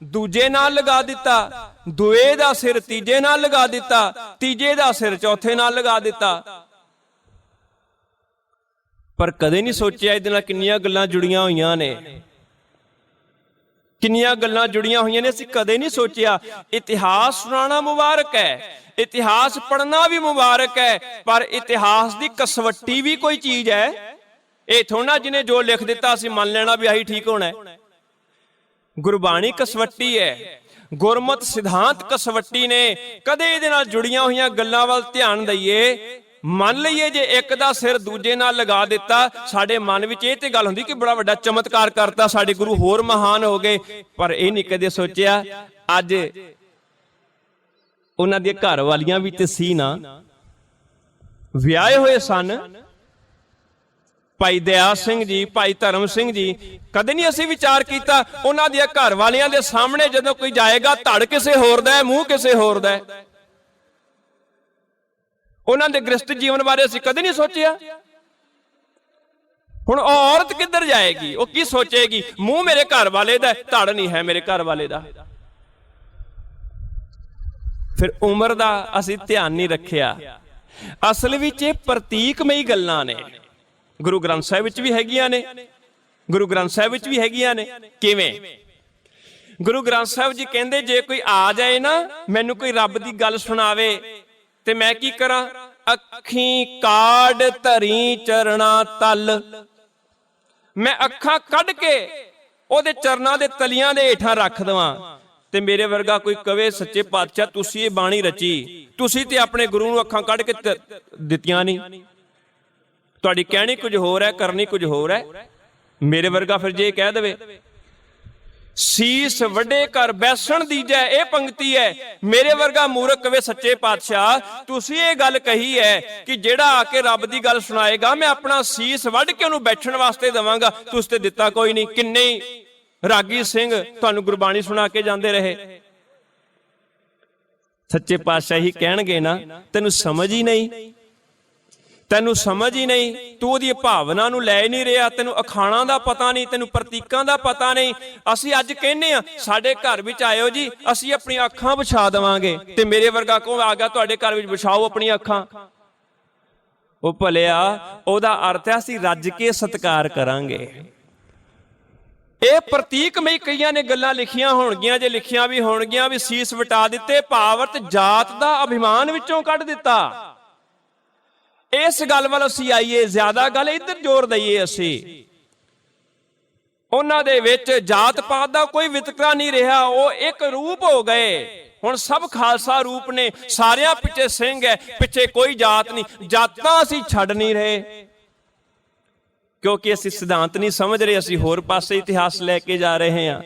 ਦੂਜੇ ਨਾਲ ਲਗਾ ਦਿੱਤਾ, ਦੂਏ ਦਾ ਸਿਰ ਤੀਜੇ ਨਾਲ ਲਗਾ ਦਿੱਤਾ, ਤੀਜੇ ਦਾ ਸਿਰ ਚੌਥੇ ਨਾਲ ਲਗਾ ਦਿੱਤਾ। ਪਰ ਕਦੇ ਨਹੀਂ ਸੋਚਿਆ ਇਹਦੇ ਨਾਲ ਕਿੰਨੀਆਂ ਗੱਲਾਂ ਜੁੜੀਆਂ ਹੋਈਆਂ ਨੇ, ਕਿੰਨੀਆਂ ਗੱਲਾਂ ਜੁੜੀਆਂ ਹੋਈਆਂ ਨੇ, ਅਸੀਂ ਕਦੇ ਨਹੀਂ ਸੋਚਿਆ। ਇਤਿਹਾਸ ਸੁਣਾਉਣਾ ਮੁਬਾਰਕ ਹੈ, ਇਤਿਹਾਸ ਪੜ੍ਹਨਾ ਵੀ ਮੁਬਾਰਕ ਹੈ, ਪਰ ਇਤਿਹਾਸ ਦੀ ਕਸਵੱਟੀ ਵੀ ਕੋਈ ਚੀਜ਼ ਹੈ। ਇਹ ਥੋੜਾ ਜਿਹਨੇ ਜੋ ਲਿਖ ਦਿੱਤਾ ਅਸੀਂ ਮੰਨ ਲੈਣਾ ਵੀ ਆਹੀ ਠੀਕ ਹੋਣਾ ਹੈ। ਗੁਰਬਾਣੀ ਕਸਵੱਟੀ ਹੈ, ਗੁਰਮਤ ਸਿਧਾਂਤ ਕਸਵੱਟੀ ਨੇ। ਕਦੇ ਇਹਦੇ ਨਾਲ ਜੁੜੀਆਂ ਹੋਈਆਂ ਗੱਲਾਂ ਵੱਲ ਧਿਆਨ ਦਈਏ, ਮੰਨ ਲਈਏ ਜੇ ਇੱਕ ਦਾ ਸਿਰ ਦੂਜੇ ਨਾਲ ਲਗਾ ਦਿੱਤਾ, ਸਾਡੇ ਮਨ ਵਿੱਚ ਇਹ ਤੇ ਗੱਲ ਹੁੰਦੀ ਕਿ ਬੜਾ ਵੱਡਾ ਚਮਤਕਾਰ ਕਰਤਾ, ਸਾਡੇ ਗੁਰੂ ਹੋਰ ਮਹਾਨ ਹੋ ਗਏ। ਪਰ ਇਹ ਨਹੀਂ ਕਦੇ ਸੋਚਿਆ ਅੱਜ ਉਹਨਾਂ ਦੀਆਂ ਘਰ ਵਾਲੀਆਂ ਵੀ ਤੇ ਸੀ ਨਾ, ਵਿਆਹੇ ਹੋਏ ਸਨ। ਭਾਈ ਦਇਆ ਸਿੰਘ ਜੀ, ਭਾਈ ਧਰਮ ਸਿੰਘ ਜੀ, ਕਦੇ ਨਹੀਂ ਅਸੀਂ ਵਿਚਾਰ ਕੀਤਾ ਉਹਨਾਂ ਦੀਆਂ ਘਰ ਵਾਲੀਆਂ ਦੇ ਸਾਹਮਣੇ ਜਦੋਂ ਕੋਈ ਜਾਏਗਾ ਧੜ ਕਿਸੇ ਹੋਰ ਦਾ ਹੈ, ਮੂੰਹ ਕਿਸੇ ਹੋਰ ਦਾ ਹੈ। ਉਹਨਾਂ ਦੇ ਗ੍ਰਸਥ ਜੀਵਨ ਬਾਰੇ ਅਸੀਂ ਕਦੇ ਨਹੀਂ ਸੋਚਿਆ। ਹੁਣ ਉਹ ਔਰਤ ਕਿੱਧਰ ਜਾਏਗੀ, ਉਹ ਕੀ ਸੋਚੇਗੀ? ਮੂੰਹ ਮੇਰੇ ਘਰ ਵਾਲੇ ਦਾ, ਧੜ ਨਹੀਂ ਹੈ ਮੇਰੇ ਘਰ ਵਾਲੇ ਦਾ। ਫਿਰ ਉਮਰ ਦਾ ਅਸੀਂ ਧਿਆਨ ਨਹੀਂ ਰੱਖਿਆ। ਅਸਲ ਵਿੱਚ ਇਹ ਪ੍ਰਤੀਕਮਈ ਗੱਲਾਂ ਨੇ, ਗੁਰੂ ਗ੍ਰੰਥ ਸਾਹਿਬ ਵਿੱਚ ਵੀ ਹੈਗੀਆਂ ਨੇ, ਗੁਰੂ ਗ੍ਰੰਥ ਸਾਹਿਬ ਵਿੱਚ ਵੀ ਹੈਗੀਆਂ ਨੇ। ਕਿਵੇਂ? ਗੁਰੂ ਗ੍ਰੰਥ ਸਾਹਿਬ ਜੀ ਕਹਿੰਦੇ ਜੇ ਕੋਈ ਆ ਜਾਏ ਨਾ, ਮੈਨੂੰ ਕੋਈ ਰੱਬ ਦੀ ਗੱਲ ਸੁਣਾਵੇ ਤੇ ਮੈਂ ਕੀ ਕਰਾਂ? ਅੱਖੀਂ ਕਾਢ ਧਰੀ ਚਰਣਾ ਤਲ। ਮੈਂ ਅੱਖਾਂ ਕੱਢ ਕੇ ਉਹਦੇ ਚਰਨਾਂ ਦੇ ਤਲੀਆਂ ਦੇ ਹੇਠਾਂ ਰੱਖ ਦਵਾਂ। ਤੇ ਮੇਰੇ ਵਰਗਾ ਕੋਈ ਕਵੇ ਸੱਚੇ ਪਾਤਸ਼ਾਹ ਤੁਸੀਂ ਇਹ ਬਾਣੀ ਰਚੀ, ਤੁਸੀਂ ਤੇ ਆਪਣੇ ਗੁਰੂ ਨੂੰ ਅੱਖਾਂ ਕੱਢ ਕੇ ਦਿੱਤੀਆਂ ਨਹੀਂ, ਤੁਹਾਡੀ ਕਹਿਣੀ ਕੁਝ ਹੋਰ ਹੈ, ਕਰਨੀ ਕੁਝ ਹੋਰ ਹੈ। ਮੇਰੇ ਵਰਗਾ ਫਿਰ ਜੇ ਕਹਿ ਦੇਵੇ ਸੀਸ ਵੱਡੇ ਘਰ ਬੈਸਣ ਦੀਜੈ, ਇਹ ਪੰਕਤੀ ਹੈ। ਮੇਰੇ ਵਰਗਾ ਮੂਰਖ ਕਵੇ ਸੱਚੇ ਪਾਤਸ਼ਾਹ ਤੁਸੀਂ ਇਹ ਗੱਲ ਕਹੀ ਹੈ ਕਿ ਜਿਹੜਾ ਆ ਕੇ ਰੱਬ ਦੀ ਗੱਲ ਸੁਣਾਏਗਾ ਮੈਂ ਆਪਣਾ ਸੀਸ ਵੱਢ ਕੇ ਉਹਨੂੰ ਬੈਠਣ ਵਾਸਤੇ ਦੇਵਾਂਗਾ, ਤੁਸੀਂ ਤੇ ਦਿੱਤਾ ਕੋਈ ਨਹੀਂ। ਕਿੰਨੇ ਰਾਗੀ ਸਿੰਘ ਤੁਹਾਨੂੰ ਗੁਰਬਾਣੀ ਸੁਣਾ ਕੇ ਜਾਂਦੇ ਰਹੇ। ਸੱਚੇ ਪਾਤਸ਼ਾਹ ਹੀ ਕਹਿਣਗੇ ਨਾ ਤੈਨੂੰ ਸਮਝ ਹੀ ਨਹੀਂ, ਤੈਨੂੰ ਸਮਝ ਹੀ ਨਹੀਂ, ਤੂੰ ਉਹਦੀ ਭਾਵਨਾ ਨੂੰ ਲੈ ਨਹੀਂ ਰਿਹਾ, ਤੈਨੂੰ ਅਖਾਣਾਂ ਦਾ ਪਤਾ ਨਹੀਂ, ਤੈਨੂੰ ਪ੍ਰਤੀਕਾਂ ਦਾ ਪਤਾ ਨਹੀਂ। ਅਸੀਂ ਅੱਜ ਕਹਿੰਦੇ ਆ ਸਾਡੇ ਘਰ ਵਿੱਚ ਆਇਓ ਜੀ, ਅਸੀਂ ਆਪਣੀਆਂ ਅੱਖਾਂ ਵਿਛਾ ਦੇਵਾਂਗੇ, ਤੇ ਮੇਰੇ ਵਰਗਾ ਕੌਣ ਆ ਗਿਆ ਤੁਹਾਡੇ ਘਰ ਵਿੱਚ ਵਿਛਾਓ ਆਪਣੀਆਂ ਅੱਖਾਂ। ਉਹ ਭਲਿਆ ਉਹਦਾ ਅਰਥ ਹੈ ਅਸੀਂ ਰੱਜ ਕੇ ਸਤਿਕਾਰ ਕਰਾਂਗੇ। ਇਹ ਪ੍ਰਤੀਕਮਈ ਕਈਆਂ ਨੇ ਗੱਲਾਂ ਲਿਖੀਆਂ ਹੋਣਗੀਆਂ, ਜੇ ਲਿਖੀਆਂ ਵੀ ਹੋਣਗੀਆਂ ਵੀ ਸੀਸ ਵਟਾ ਦਿੱਤੇ, ਭਾਵ ਜਾਤ ਦਾ ਅਭਿਮਾਨ ਵਿੱਚੋਂ ਕੱਢ ਦਿੱਤਾ। ਇਸ ਗੱਲ ਵੱਲ ਅਸੀਂ ਆਈਏ, ਜ਼ਿਆਦਾ ਗੱਲ ਇੱਧਰ ਜ਼ੋਰ ਦਈਏ। ਅਸੀਂ ਉਹਨਾਂ ਦੇ ਵਿੱਚ ਜਾਤ ਪਾਤ ਦਾ ਕੋਈ ਵਿਤਕਰਾ ਨਹੀਂ ਰਿਹਾ, ਉਹ ਇੱਕ ਰੂਪ ਹੋ ਗਏ। ਹੁਣ ਸਭ ਖਾਲਸਾ ਰੂਪ ਨੇ, ਸਾਰਿਆਂ ਪਿੱਛੇ ਸਿੰਘ ਹੈ, ਪਿੱਛੇ ਕੋਈ ਜਾਤ ਨਹੀਂ। ਜਾਤਾਂ ਅਸੀਂ ਛੱਡ ਨਹੀਂ ਰਹੇ ਕਿਉਂਕਿ ਅਸੀਂ ਸਿਧਾਂਤ ਨਹੀਂ ਸਮਝ ਰਹੇ, ਅਸੀਂ ਹੋਰ ਪਾਸੇ ਇਤਿਹਾਸ ਲੈ ਕੇ ਜਾ ਰਹੇ ਹਾਂ।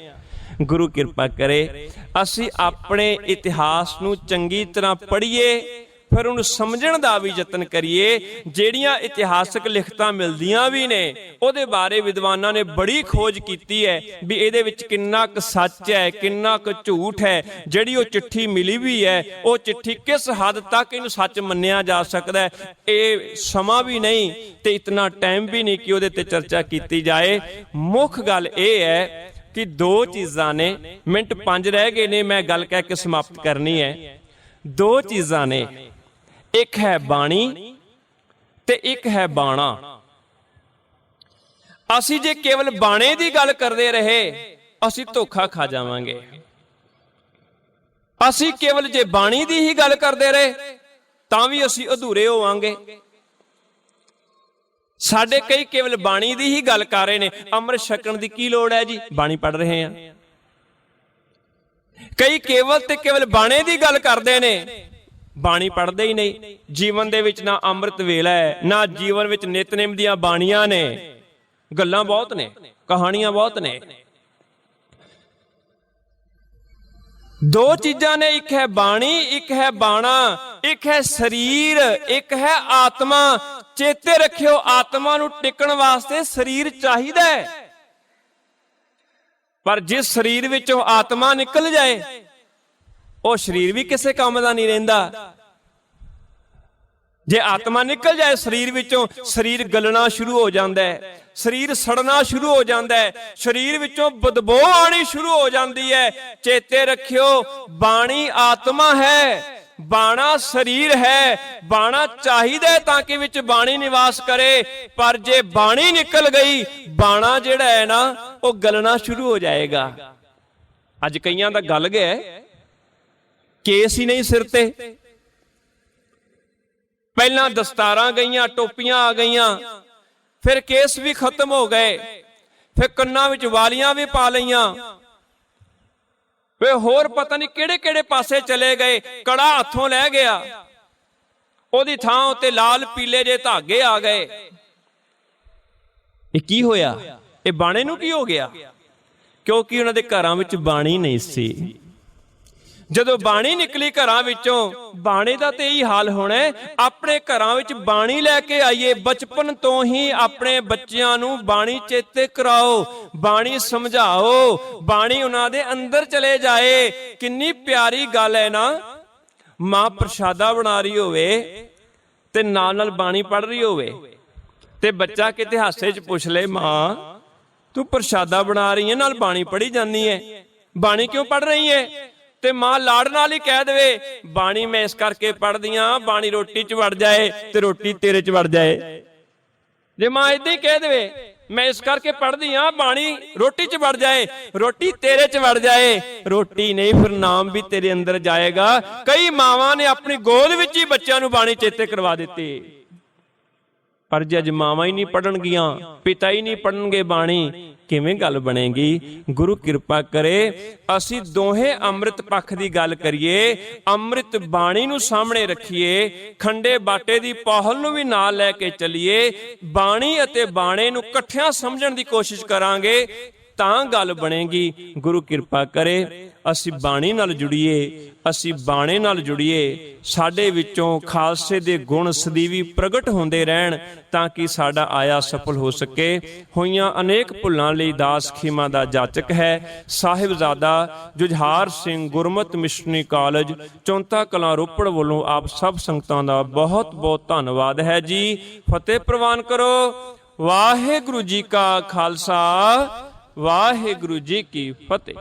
ਗੁਰੂ ਕਿਰਪਾ ਕਰੇ ਅਸੀਂ ਆਪਣੇ ਇਤਿਹਾਸ ਨੂੰ ਚੰਗੀ ਤਰ੍ਹਾਂ ਪੜ੍ਹੀਏ, ਫਿਰ ਉਹਨੂੰ ਸਮਝਣ ਦਾ ਵੀ ਯਤਨ ਕਰੀਏ। ਜਿਹੜੀਆਂ ਇਤਿਹਾਸਕ ਲਿਖਤਾਂ ਮਿਲਦੀਆਂ ਵੀ ਨੇ ਉਹਦੇ ਬਾਰੇ ਵਿਦਵਾਨਾਂ ਨੇ ਬੜੀ ਖੋਜ ਕੀਤੀ ਹੈ ਵੀ ਇਹਦੇ ਵਿੱਚ ਕਿੰਨਾ ਕੁ ਸੱਚ ਹੈ, ਕਿੰਨਾ ਕੁ ਝੂਠ ਹੈ। ਜਿਹੜੀ ਉਹ ਚਿੱਠੀ ਮਿਲੀ ਵੀ ਹੈ, ਉਹ ਚਿੱਠੀ ਕਿਸ ਹੱਦ ਤੱਕ ਇਹਨੂੰ ਸੱਚ ਮੰਨਿਆ ਜਾ ਸਕਦਾ ਹੈ, ਇਹ ਸਮਾਂ ਵੀ ਨਹੀਂ ਤੇ ਇਤਨਾ ਟਾਈਮ ਵੀ ਨਹੀਂ ਕਿ ਉਹਦੇ ਤੇ ਚਰਚਾ ਕੀਤੀ ਜਾਏ। ਮੁੱਖ ਗੱਲ ਇਹ ਹੈ कि दो चीज़ां ने, मिनट 5 रह गए ने, मैं गल कह के समाप्त करनी है। दो चीज़ां ने, एक है बाणी ते एक है बाणा। असी जे केवल बाणे की गल करते रहे असी धोखा खा जावांगे। असी केवल जे बाणी की ही गल करते रहे तां भी असी अधूरे होवांगे। साडे कई केवल बाणी की ही गल कर रहे हैं, अमृत छकण की की लोड़ है जी, बाणी पढ़ रहे हैं। कई केवल ते केवल बाणे की गल करते हैं, बाणी पढ़ते ही नहीं। जीवन दे विच ना अमृत वेला है, ना जीवन विच नितनेम दियां बाणियां ने। गल्लां बहुत ने, कहानियां बहुत ने। दो चीजां ने, एक है बाणी, एक है बाणा, एक है शरीर, एक है आत्मा। चेते रखियो, आत्मा नूं टिकण वास्ते शरीर चाहिदा है, पर जिस शरीर विचों आत्मा निकल जाए वो शरीर भी किसी काम दा नहीं रहिंदा। जे आत्मा निकल जाए शरीर विचों, शरीर गलना शुरू हो जाता है, शरीर सड़ना शुरू हो जाता है, शरीर विचों बदबू आनी शुरू हो जाती है। चेते रखियो, बाणी आत्मा है, बाणा शरीर है। बाणा चाहिए ताकि विच बाणी निवास करे, पर जे बाणी निकल गई, बाणा जिहड़ा है ना वो गलना शुरू हो जाएगा। अज कईयां दा गल गया, केस ही नहीं सिर ते। पहला दस्तारां गईयां, टोपियां आ गईयां, फिर केस भी खत्म हो गए, फिर कन्नां विच वालियां भी पा लईयां, वे होर पता नहीं किहड़े किहड़े पासे चले गए। कड़ा हथों लै गया, ओदी थां उत्ते लाल पीले जे धागे आ गए। ये की होया? ये बाणे नूं की हो गया? क्योंकि उन्हां दे घरां विच बाणी नहीं सी। जदों बाणी निकली घरां विचों, बाणे दा ते यही हाल होना है। अपने घरां विच बाणी लैके आइए, बचपन तो ही अपने बच्चियां नूं बाणी चेते कराओ, बाणी समझाओ, बाणी उन्हां दे अंदर चले जाए। किन्नी प्यारी गल है ना, मां प्रशादा बना रही होवे ते नाल नाल बाणी पढ़ रही होवे, ते बच्चा किते हासे च पुछ ले, मां तू प्रशादा बना रही है नाल बाणी पढ़ी जानी है, बाणी क्यों पढ़ रही है? ते मां लाड़ नाल ही कह देवे, बाणी मैं इस करके पढ़दी हां, बाणी रोटी च वड़ जाए ते रोटी तेरे च वड़ जाए। जे मां इदां ही कह देवे, मैं इस करके पढ़दी हां, बाणी रोटी च वड़ जाए, रोटी तेरे च वड़ जाए, रोटी नहीं फिर नाम भी तेरे अंदर जाएगा। कई मावां ने अपनी गोद विच ही बच्चों नूं बाणी चेते करवा दित्ती, पर जे अज मावां ही नहीं पढ़नगियां, पिता ही नहीं पढ़नगे बाणी, किवें गल बनेगी? गुरु किरपा करे असी दोहे अमृत पक्ष की गल करिए, अमृत बाणी नूं सामने रखिए, खंडे बाटे दी पहल नूं भी नाल लैके चलिए, बाणी अते बाणे नूं इकट्ठियां समझण दी कोशिश करांगे तां गल बनेगी। गुरु किरपा करे असी बाणी नाल जुड़िए, असी बाणे नाल जुड़िए, साडे विचों खालसे दे गुण सਦੀवी प्रगट होंदे रहण ताकि साडा आया सफल हो सके। होइयां अनेक भुल्लां लई दास खीमा दा जाचक है साहिबजादा जुझार सिंह गुरमत मिशनरी कालेज चौंता कलां रोपड़ ਵੱਲੋਂ आप सब संगतां दा बहुत बहुत धन्नवाद है जी। फतेह प्रवान करो। वाहिगुरू जी का खालसा, वाहिगुरू जी की फतेह।